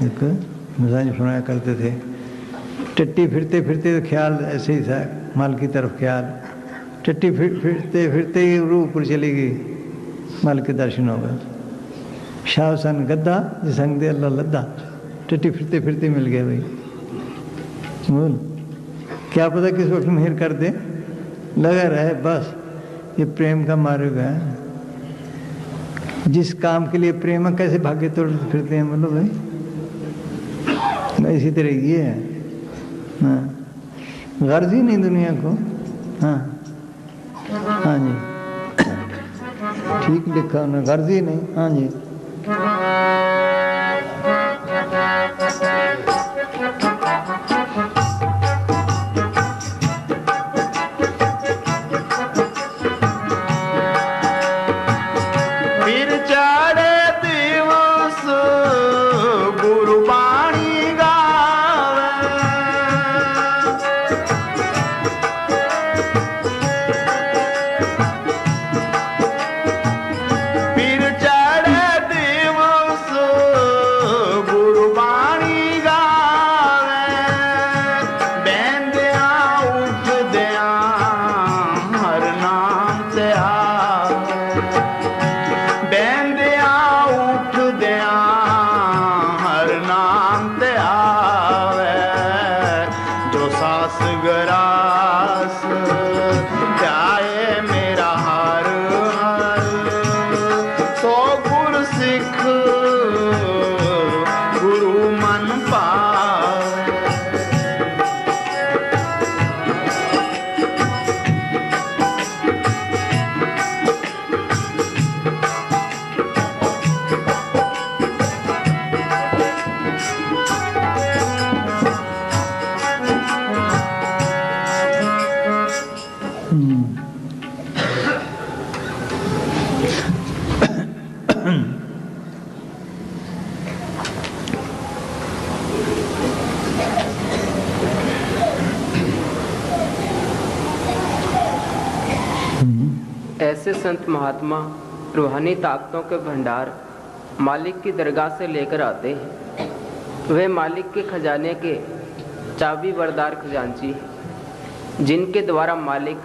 एक मिजाज सुनाया करते थे। टट्टी फिरते फिरते तो ख्याल ऐसे ही था, माल की तरफ ख्याल। टट्टी फिरते फिरते ही रूह ऊपर चली गई, माल के दर्शन हो गए। शाह सन गद्दा जिसंग दे अल्लाह लद्दा, टट्टी फिरते फिरते मिल गया भाई। बोल क्या पता किस वक्त मेहर कर दे, लगा रहे बस। ये प्रेम का मार्ग है। जिस काम के लिए प्रेम है, कैसे भाग्य तोड़ फिरते हैं बोलो भाई। इसी तरह ये है, हाँ गर्ज ही नहीं दुनिया को। हाँ हाँ जी, ठीक लिखा उन्होंने, गर्ज ही नहीं। हाँ जी, फिर चारे दिवस गुरबाणी गावे, फिर चारे दिवस गुरबाणी गावे, बैंदिया उठदिया हर नाम ते आवे, बैंदिया उठदिया हर नाम ते आवे, जो सास गरास ध्याए मेरा हर हर, सो गुर सिख गुरु मन पावे। ऐसे संत महात्मा रूहानी ताकतों के भंडार मालिक की दरगाह से लेकर आते हैं। वे मालिक के खजाने के चाबी बरदार खजांची हैं, जिनके द्वारा मालिक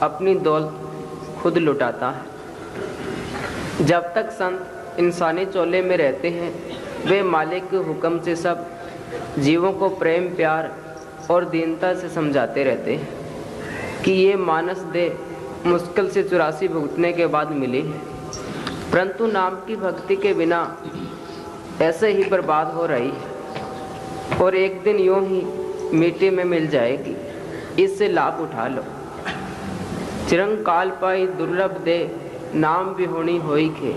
अपनी दौलत खुद लुटाता है। जब तक संत इंसानी चोले में रहते हैं, वे मालिक के हुक्म से सब जीवों को प्रेम प्यार और दीनता से समझाते रहते हैं कि ये मानस देह मुश्किल से 84 भुगतने के बाद मिली है, परंतु नाम की भक्ति के बिना ऐसे ही बर्बाद हो रही है और एक दिन यूं ही मिट्टी में मिल जाएगी। इससे लाभ उठा लो। चिरंकाल पाई दुर्लभ दे, नाम भी होनी होई खे।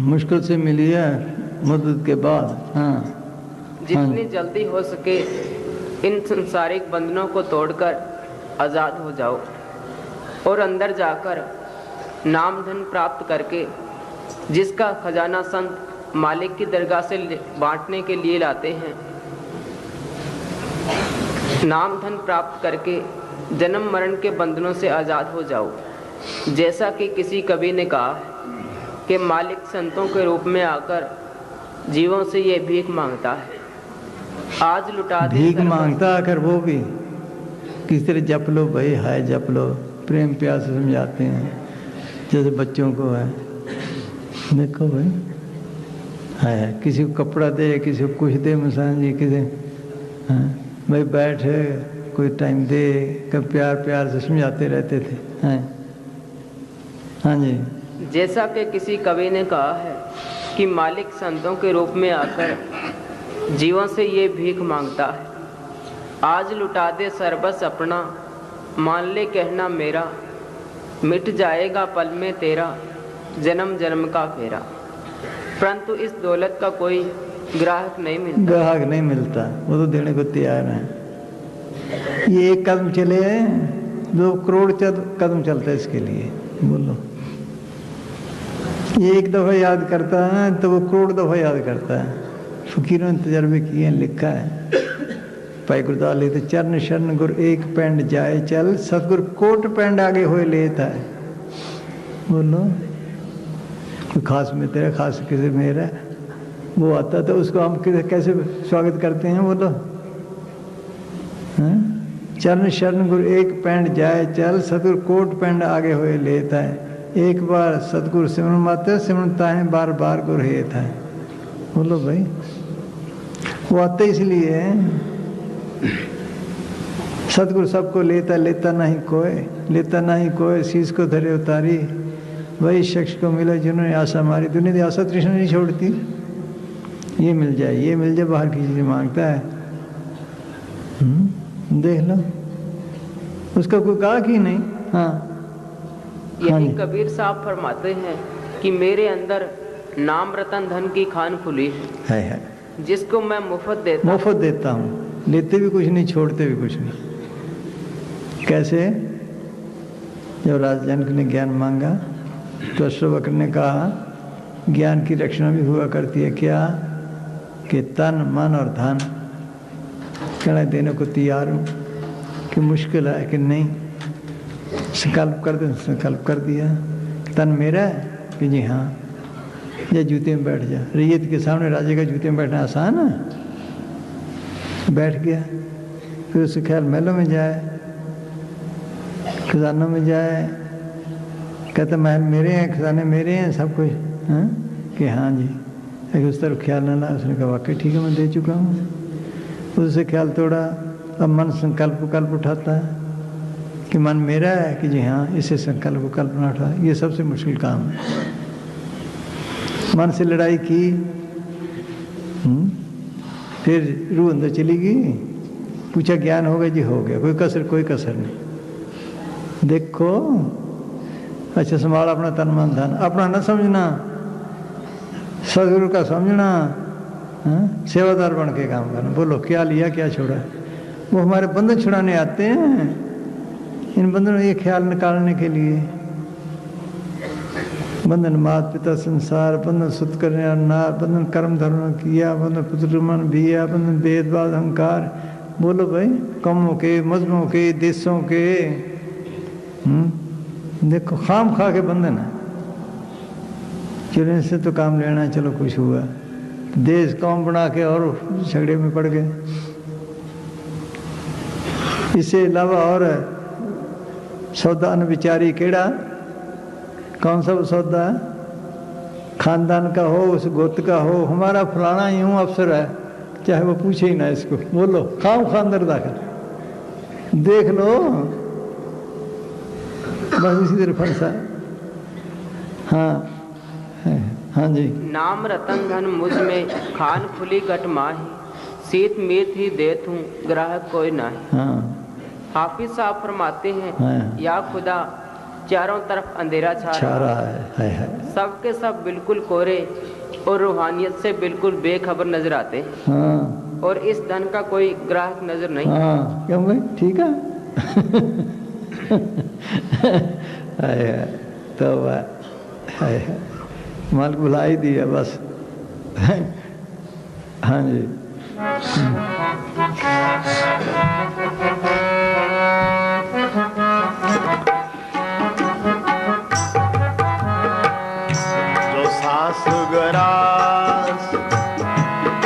मुश्किल से मिली है मुद्दत के बाद। हाँ, जितनी जल्दी हो सके इन संसारिक बंधनों को तोड़कर आज़ाद हो जाओ और अंदर जाकर नाम धन प्राप्त करके, जिसका खजाना संत मालिक की दरगाह से बांटने के लिए लाते हैं, नाम धन प्राप्त करके जन्म मरण के बंधनों से आज़ाद हो जाओ। जैसा कि किसी कवि ने कहा कि मालिक संतों के रूप में आकर जीवों से ये भीख मांगता है। आज लुटा दे भीख मांगता आकर, वो भी किस तरह जप लो भाई, हाय जप लो, प्रेम प्यार से समझाते हैं जैसे बच्चों को है। देखो भाई है, किसी को कपड़ा दे, किसी को कुछ दे, मसान जी किसी भाई बैठ कोई टाइम दे, कब प्यार प्यार से समझाते रहते थे। हैं हाँ जी, जैसा कि किसी कवि ने कहा है कि मालिक संतों के रूप में आकर जीवों से ये भीख मांगता है। आज लुटा दे सर्वस अपना, मान ले कहना मेरा, मिट जाएगा पल में तेरा जन्म जन्म का फेरा। परंतु इस दौलत का कोई ग्राहक नहीं मिलता। ग्राहक नहीं मिलता, वो तो देने को तैयार है। ये एक कदम चले 2 करोड़ कदम चलता है इसके लिए। बोलो, ये एक दफ़ा याद करता है तो वो करोड़ दफ़ा याद करता है। फकीरों ने तजर्बे किए हैं, लिखा है भाई गुरदास लिखते चरण शरण गुर एक पेंड जाए चल सतगुर कोट पेंड आगे हुए लेता है। बोलो कोई खास में तेरा खास किसी मेरा वो आता तो उसको हम कैसे स्वागत करते हैं? बोलो चरण शरण गुरु एक पेंड जाए चल सतगुर कोट पेंड आगे हुए लेता है। एक बार सतगुरु सिमरन मात्र सिमरनता है बार बार गुरु हेता है। बोलो भाई वो आते इसलिए सतगुरु सबको लेता लेता नहीं कोई शीश को धरे उतारी वही शख्स को मिला जिन्होंने आशा मारी। दुनिया की आशा तृष्णा नहीं छोड़ती, ये मिल जाए बाहर की चीज़ मांगता है। देख लो उसका कोई कहा कि नहीं। हाँ यही कबीर साहब फरमाते हैं कि मेरे अंदर नाम रतन धन की खान खुली है जिसको मैं मुफ्त देता हूँ, लेते भी कुछ नहीं छोड़ते भी कुछ नहीं। कैसे? जब राजा जनक ने ज्ञान मांगा तो अश्ववक्र ने कहा ज्ञान की रक्षणा भी हुआ करती है क्या कि तन मन और धन कहना देने को तैयार हूँ कि मुश्किल है कि नहीं। संकल्प कर दिया तन मेरा है कि जी हाँ, या जूते में बैठ जा। रैयत के सामने राजे का जूते में बैठना आसान है। बैठ गया, फिर उसके ख्याल महलों में जाए, खजानों में जाए, कहते महल मेरे हैं, खजाने मेरे हैं, सब कुछ हाँ कि हाँ जी। अगर उस तरफ ख्याल न ला, उसने कहा वाकई ठीक है मैं दे चुका हूँ। उससे ख्याल तोड़ा, अब मन संकल्प उठाता है कि मन मेरा है कि जी हाँ, इससे संकल्प कल्पना उठा। ये सबसे मुश्किल काम है। मन से लड़ाई की, फिर रूह अंदर चली गई, पूछा ज्ञान हो गया जी? हो गया, कोई कसर नहीं। देखो अच्छा संभाल अपना तन मन धन, अपना न समझना, सदगुरु का समझना, सेवादार बन के काम करना। बोलो क्या लिया क्या छोड़ा? वो हमारे बंधन छुड़ाने आते हैं, इन बंधनों ये ख्याल निकालने के लिए। बंधन माता पिता संसार, बंधन सुत करने और नार, बंधन कर्म धर्म किया, बंधन पुत्र मन बिया, बंधन भेदभाव अहंकार। बोलो भाई कौमों के, मजहबों के, देशों के, देखो खाम खा के बंधन है। चलो इनसे तो काम लेना है, चलो कुछ हुआ, देश कौम बना के और झगड़े में पड़ गए। इससे अलावा और सौदा अनविचारी केड़ा, कौन सा सौदा है? खानदान का हो, उस गोत्र का हो, हमारा फलाना यूं अफसर है, चाहे वो पूछे ही ना इसको। बोलो खाम खानदार दाखिल देख लो, बस इसी तरह फंसा। हाँ जी। नाम रतन धन मुझ में खान खुली गट माही, सीत मीत ही देत हूँ ग्राहक कोई नाही। हाँ हाफिज साहब फरमाते हैं हाँ। या खुदा चारों तरफ अंधेरा छा रहा है। सबके सब बिल्कुल कोरे और रूहानियत से बिल्कुल बेखबर नजर आते हैं। हाँ। और इस धन का कोई ग्राहक नजर नहीं। हाँ क्यों भाई ठीक है। तो माल बुला ही दिया बस। हाँ जी। जो सास गरास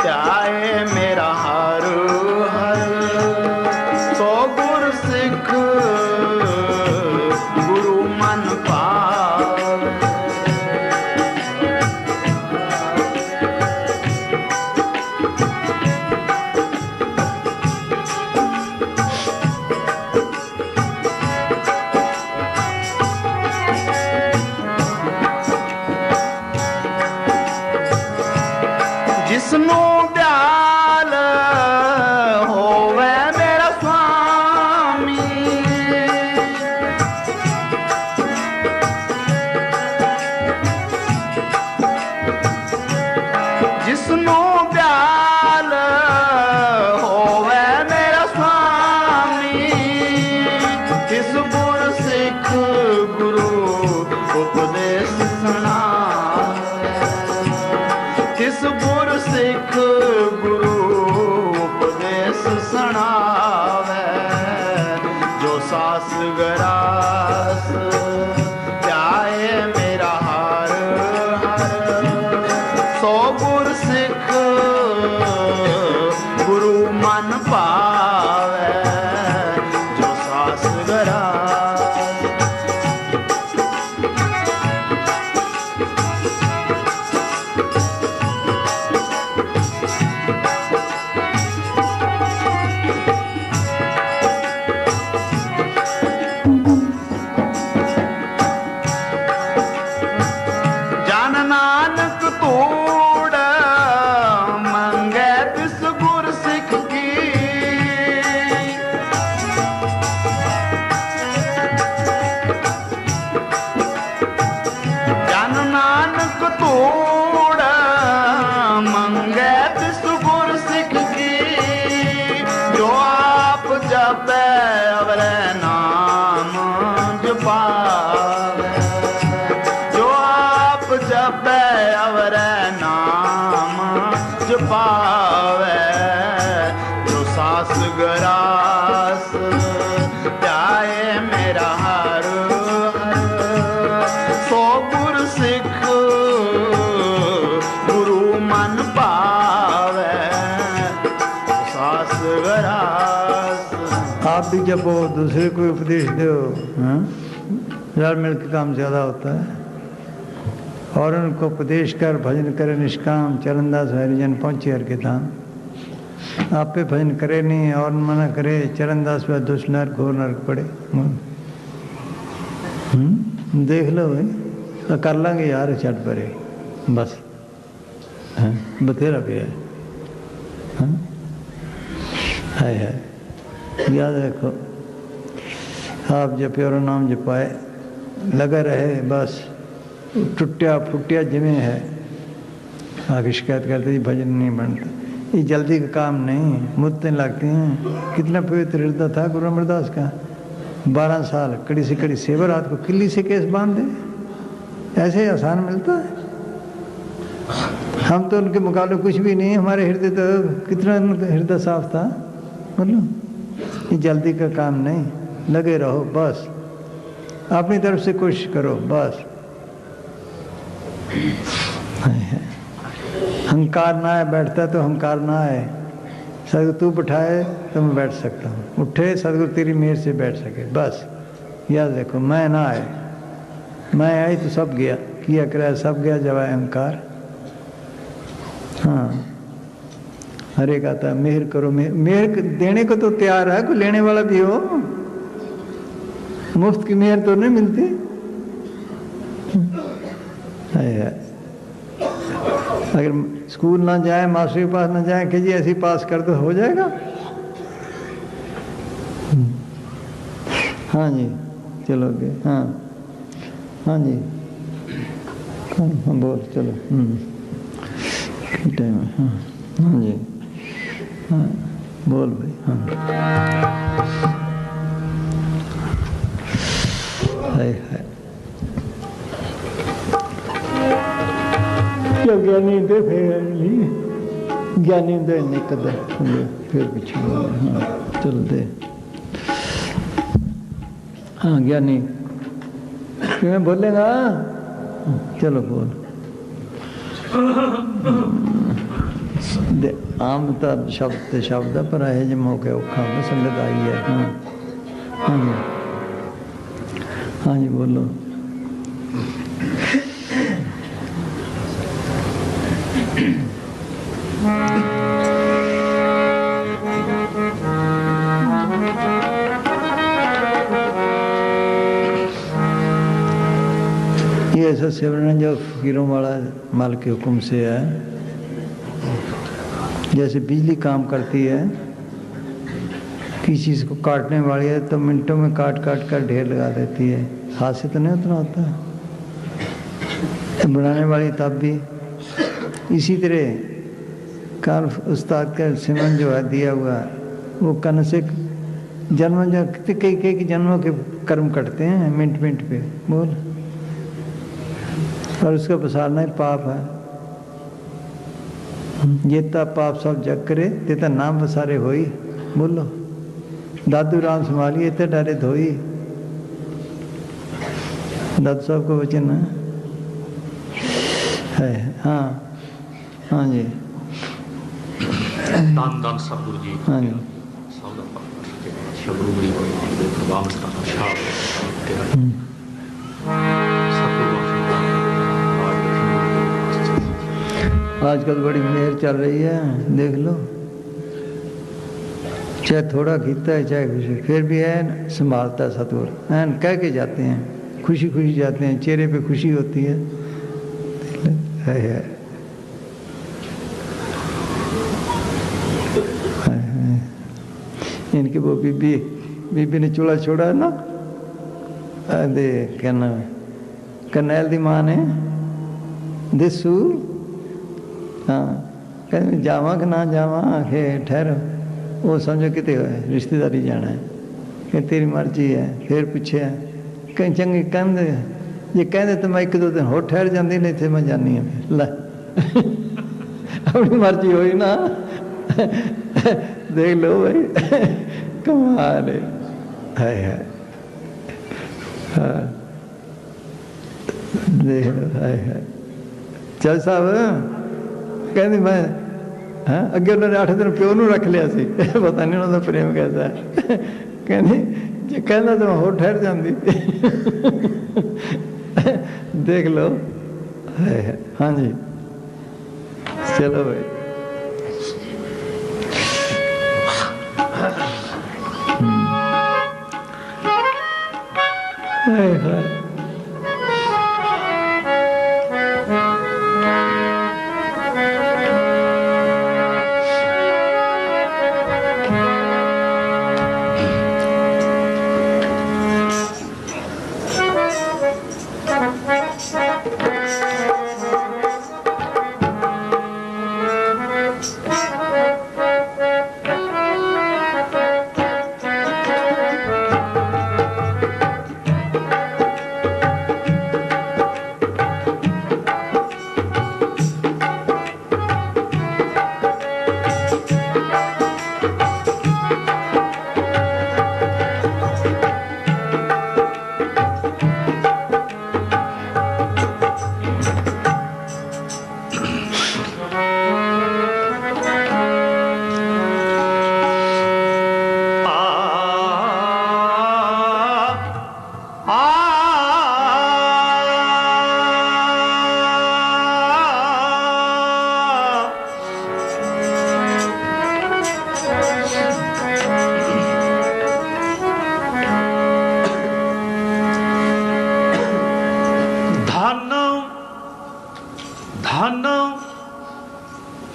त्याए मेरा हर हर, तो गुर सिख गुरु मन पावे। सास गरास ध्याए मेरा हर हर। सो गुर सिख गुरु मन पावे जो सास गरास। जन नानक तोड़ मंगे तिस गुर सिख की। जन नानक तोड़ मंगे तिस गुर सिख की। जो आप जपे अवरे नाम जपावे। जो आप जपे अवरे नाम जपावे। जो सास गरास ध्याए मेरा हर हर। सो गुर सिख गुरु मन पावे सास गरास। आप भी जब वो दूसरे को उपदेश दो, हाँ? यार मिल के काम ज़्यादा होता है। और उनको उपदेश कर भजन करे निष्काम चरणदास हरिजन पहुँचे हर के धाम। आप पे भजन करे नहीं और मना करे चरणदास पे दुष्ट नर घोर नरक पड़े। देख लो भाई तो कर लेंगे यार चट परे बस। हाँ? बथेरा भी है। हाँ? है याद रखो आप जपे और नाम जपाए लगा रहे बस। टुटिया फुटिया जिमें है आगे शिकायत करते जी भजन नहीं बनता। ये जल्दी का काम नहीं, मुद्दे लगते हैं। कितना पवित्र हृदय था गुरु अमरदास का। 12 साल कड़ी से कड़ी सेवा, रात को किल्ली से केस बांध दे। ऐसे ही आसान मिलता है। हम तो उनके मुकाबले कुछ भी नहीं। हमारे हृदय तो कितना हृदय साफ था। मतलब ये जल्दी का काम नहीं, लगे रहो बस। अपनी तरफ से कोशिश करो बस। हंकार ना आए बैठता तो हंकार ना आए। सदगुरु तू बैठाए तो मैं बैठ सकता हूँ। उठे सदगुरु तेरी मेहर से बैठ सके बस। याद देखो मैं ना आए, मैं आई तो सब गया, किया कराया सब गया जब आए अहंकार। हाँ हर एक आता है मेहर करो। मेहर देने को तो तैयार है, कोई लेने वाला भी हो। मुफ्त की मेहर तो नहीं मिलती। है अगर स्कूल ना जाए मास्टर के पास ना जाए कि जी ऐसी पास कर दो हो जाएगा। हाँ जी चलोगे। हाँ हाँ जी हाँ बोल चलो। टाइम है। हाँ हाँ जी हाँ बोल भाई। हाँ है जो ज्ञानी दे ज्ञानी दे निकद फिर पीछे। हाँ चल दे। हाँ ज्ञानी क्यों बोलेगा। चलो बोल। आम तो शब्द पर है जो मौके औखा में संगत आई है। हाँ हाँ जी हाँ जी बोलो। ये ऐसा सेवन है जो फकीरों वाला माल के हुक्म से है। जैसे बिजली काम करती है, किसी चीज़ को काटने वाली है तो मिनटों में काट काट कर ढेर लगा देती है। हाथ से तो नहीं उतना होता। तो बनाने वाली तब भी इसी तरह काल उस्ताद का सिमरन जो है दिया हुआ वो कन से जन्म जो कई जन्मों के कर्म कटते हैं मिनट मिनट पे बोल। और उसका पसारना ही पाप है। जेता पाप सब जग करे तेता नाम पसारे होई बोलो। दादू राम संभालिए ते डरे धोई। दादू साहब का वचन है। हाँ हाँ जी, ਧੰਨ ਧੰਨ ਸਤਿਗੁਰੂ ਜੀ। हाँ जी। ਸਭ ਦਾ ਸ਼ਬਦ ਬੜੀ ਦੇ ਪ੍ਰਭਾਵ ਸਤਾਨਾ ਸ਼ਾਹ ਤੇ आजकल बड़ी मेहर चल रही है, देख लो, चाहे थोड़ा खींचता है चाहे खुशी, फिर भी है संभालता है सतगुर, है कह के जाते हैं, खुशी खुशी जाते हैं, चेहरे पे खुशी होती है। है। इनकी वो बीबी ने चूल्हा छोड़ा है ना, दे कहना करनैल दी मां ने दिसू, हाँ कहते जावा कि ना जावा, आखे ठहरो, वो समझो कितने होए रिश्तेदारी जाना है, कि तेरी मर्जी है। फिर पूछे कहीं चंगी कहते जे कहते तो मैं एक दो दिन होर ठहर जाती, नहीं थे मैं जानी हाँ। फिर ला अपनी मर्जी हुई ना, देख लो भाई कमाल है। हाँ देख लो है। चल साहब कहती मैं, हाँ अगे उन्होंने 8 दिन प्यो नूं रख लिया सी, पता नहीं उन्होंने प्रेम कैसा है। कहती जे कहना तो मैं होर ठहर जाती। देख लो है। हाँ जी चलो भाई। हाय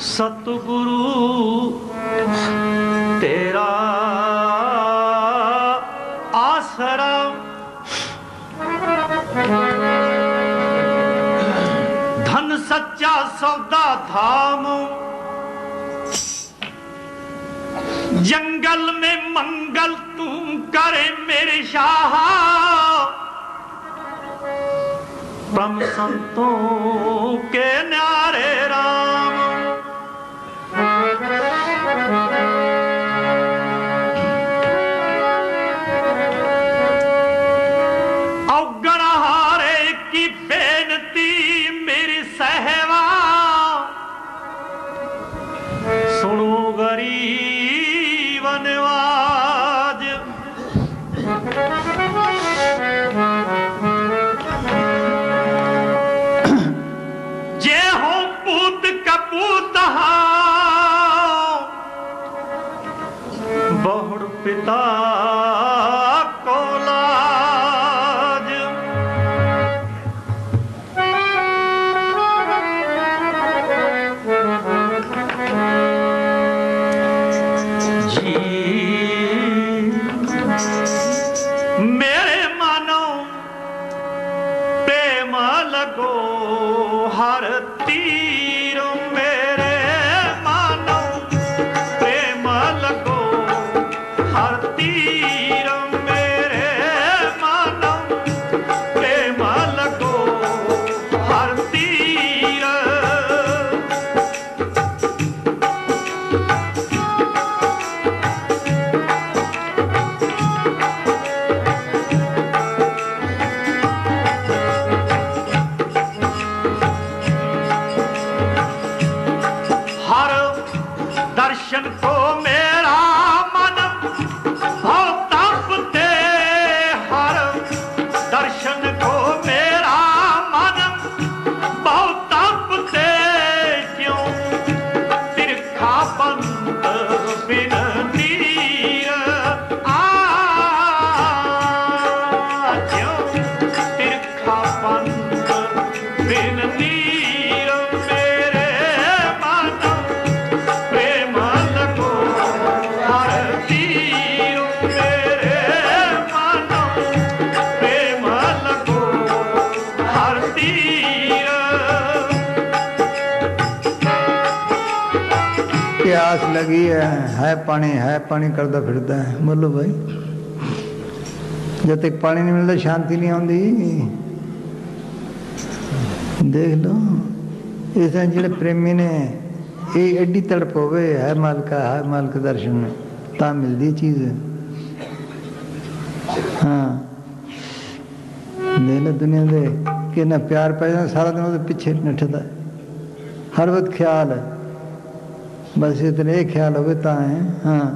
सतगुरु तेरा आसरा, धन सच्चा सौदा धाम, जंगल में मंगल तू करे मेरे शाह, परम संतों के न्यारे राम। अवगणहारे की बेनती मेरी सहवा, सुनो गरीब नवाज। जे हो प्यास लगी है पानी करता फिरता है। बोलो भाई, जब तक पानी नहीं मिलता शांति नहीं आती। देख लो इस जो प्रेमी ने ये एडी तड़प होवे है मालिक दर्शन में ता मिलती चीज़। हाँ देख लो दुनिया दे कि ना प्यार पै जाए सारा दिन वो पिछे नठता है, हर वक्त ख्याल है, बस इतने एक ख्याल हो ता है। हाँ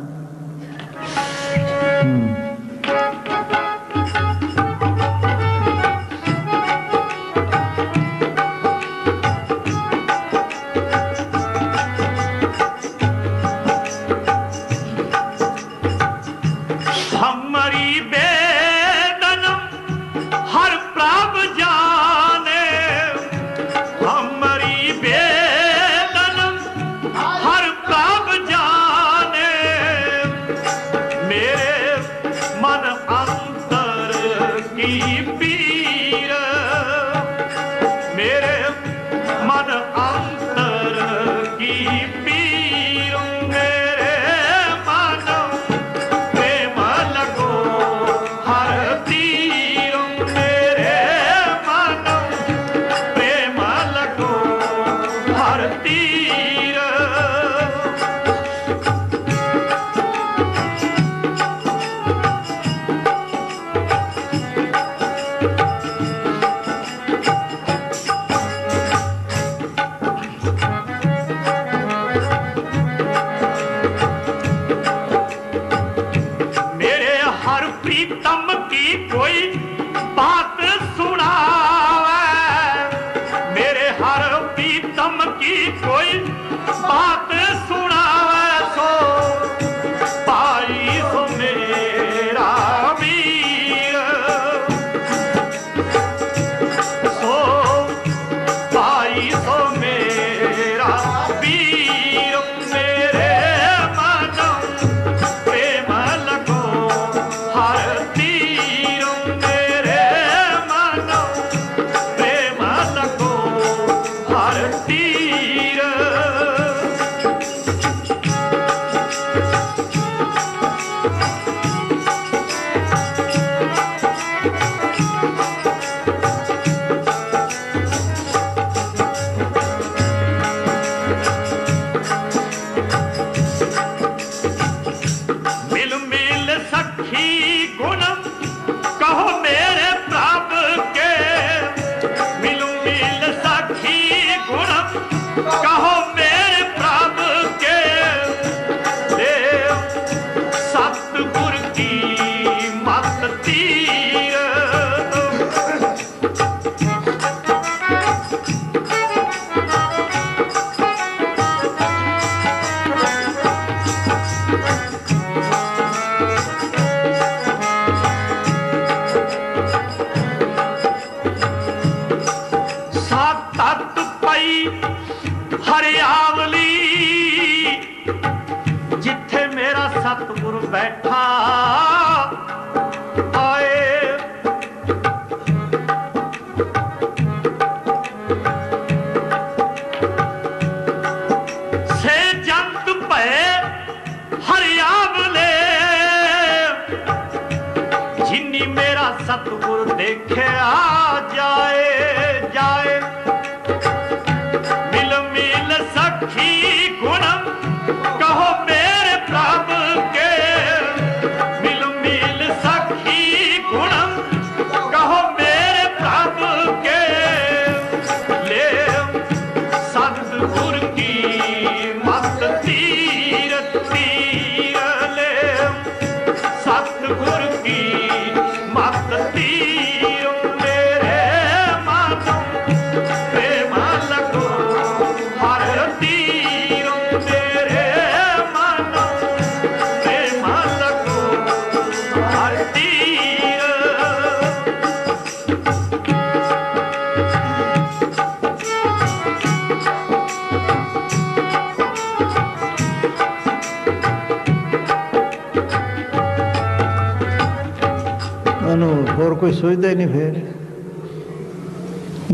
और कोई सोचता ही नहीं, फिर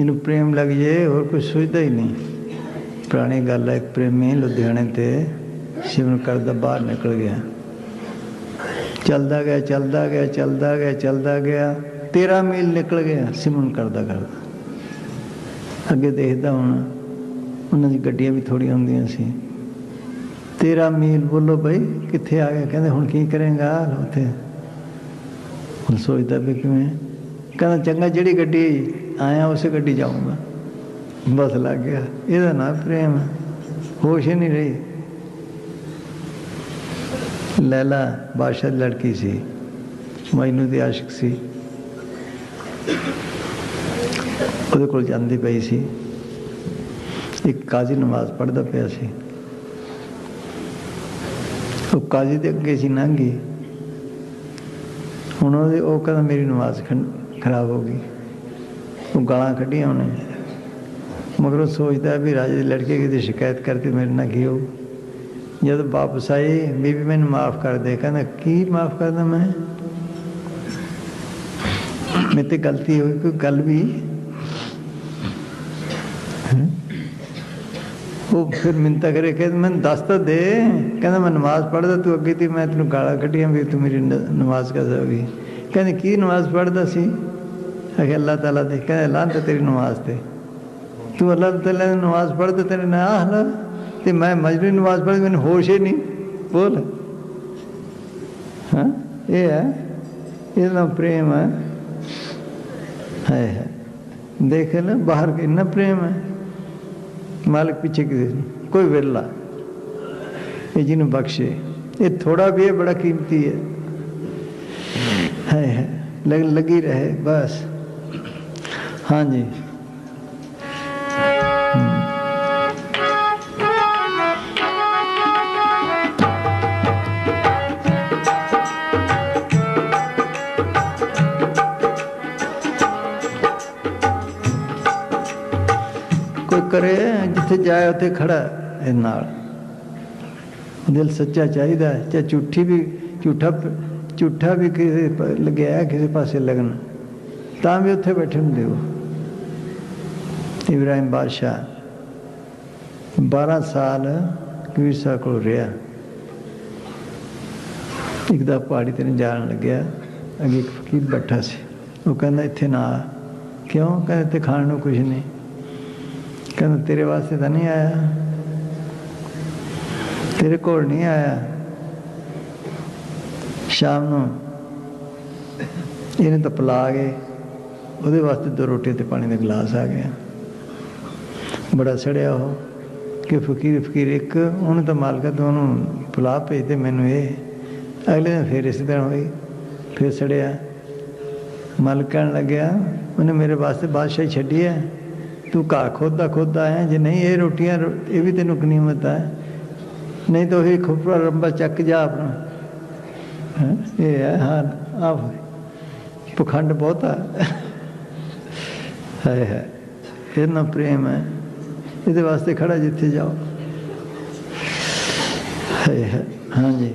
इन्हें प्रेम लग जाए और कोई सोचता ही नहीं। पुरानी गल है, एक प्रेमी लुधियाने ते सिमरन करदा बाहर निकल गया, चलदा गया चलदा गया चलदा गया चलदा गया, 13 मील निकल गया सिमरन करदा करदा। अगे देखदा होना, उन्हां दी गड्डियां भी थोड़ियां हुंदियां सी। 13 मील बोलो बई कित्थे आ गया, कहंदे हुण की करेंगा उत्थे। हुण सोचदा भी किवें, कहंदा चंगा जिहड़ी गड्डी आया उस गड्डी जाऊँगा, बस लग गया। इहदा ना प्रेम, होश ही नहीं रही। लैला बादशाह की लड़की सी, मजनू दी आशिक सी, ਉਹਦੇ ਕੋਲ ਜਾਂਦੀ ਪਈ ਸੀ। एक काजी नमाज पढ़ता पिया सी, वो काजी दे अगे सी लंघी। हुण वो कहता मेरी नमाज खराब हो गई, वो गालां कढ़ियां उन्हें, मगर वो सोचता भी राजे की लड़के की शिकायत करती मेरे ना की हो। जब वापस आई, बीबी मैनू माफ़ कर दे, कहना की माफ़ करदा मैं, मेरे ते गलती हुई कोई गल भी। वो फिर मिन्नता करे, कहते मैंने दस तो दे, कहना मैं नमाज पढ़दा, तू अगे थी मैं तेन गाला कढ़ियां भी तू मेरी नमाज कर भी। कहने की नमाज पढ़दा सी, आखे अल्लाह ताला दे। कहने लानत तेरी नमाज ते, तू अल्लाह ताला दी नमाज पढ़दा तेरे ना हला, ते मैं मजनू नमाज पढ़, मैंने होश ही नहीं। बोल हाँ ये है, इतना प्रेम है देख ना बाहर कितना प्रेम है। मालिक पीछे किसी कोई वेला, ये जिन्हें बख्शे, ये थोड़ा भी है बड़ा कीमती है लगी रहे बस। हाँ जी करे जिथे जाए उत्थे खड़ा है नाल। दिल सच्चा चाहिए, चाहे झूठी भी झूठा भी किसी लग्या है किसी पासे लगना, तां भी उत्थे बैठे होंदे हो। इब्राहिम बादशाह 12 साल कबीर साहब को रहा। एक दा पहाड़ी ते जान लग्या, अगे एक फकीर बैठा सी, वो कहंदा इत्थे ना आ। क्यों? कहंदा इत्थे खाण नूं कुछ नहीं। कहना तेरे वास्ते तो नहीं आया, तेरे कोल नहीं आया। शाम को इन्हें तो पिला गए, वो वास्ते 2 रोटी ते पानी का गिलास आ गया। बड़ा सड़िया हो कि फकीर एक उन्हें तो मालका तो उन्होंने पिला भेजते मैनू ये। अगले दिन फिर इस तरह हुई, फिर सड़िया। मालिक कहन लग्या उन्हें मेरे वास्ते बादशाही छड्डी है, तू घा खोदा आया, जे नहीं ये रोटियां ये भी तेन गनीमत है, नहीं तो ही खुपरा रंबा चक जा अपना। ये है हाँ आप पखंड बहुत है इतना प्रेम है, ये वास्ते खड़ा जिथे जाओ है। हाँ जी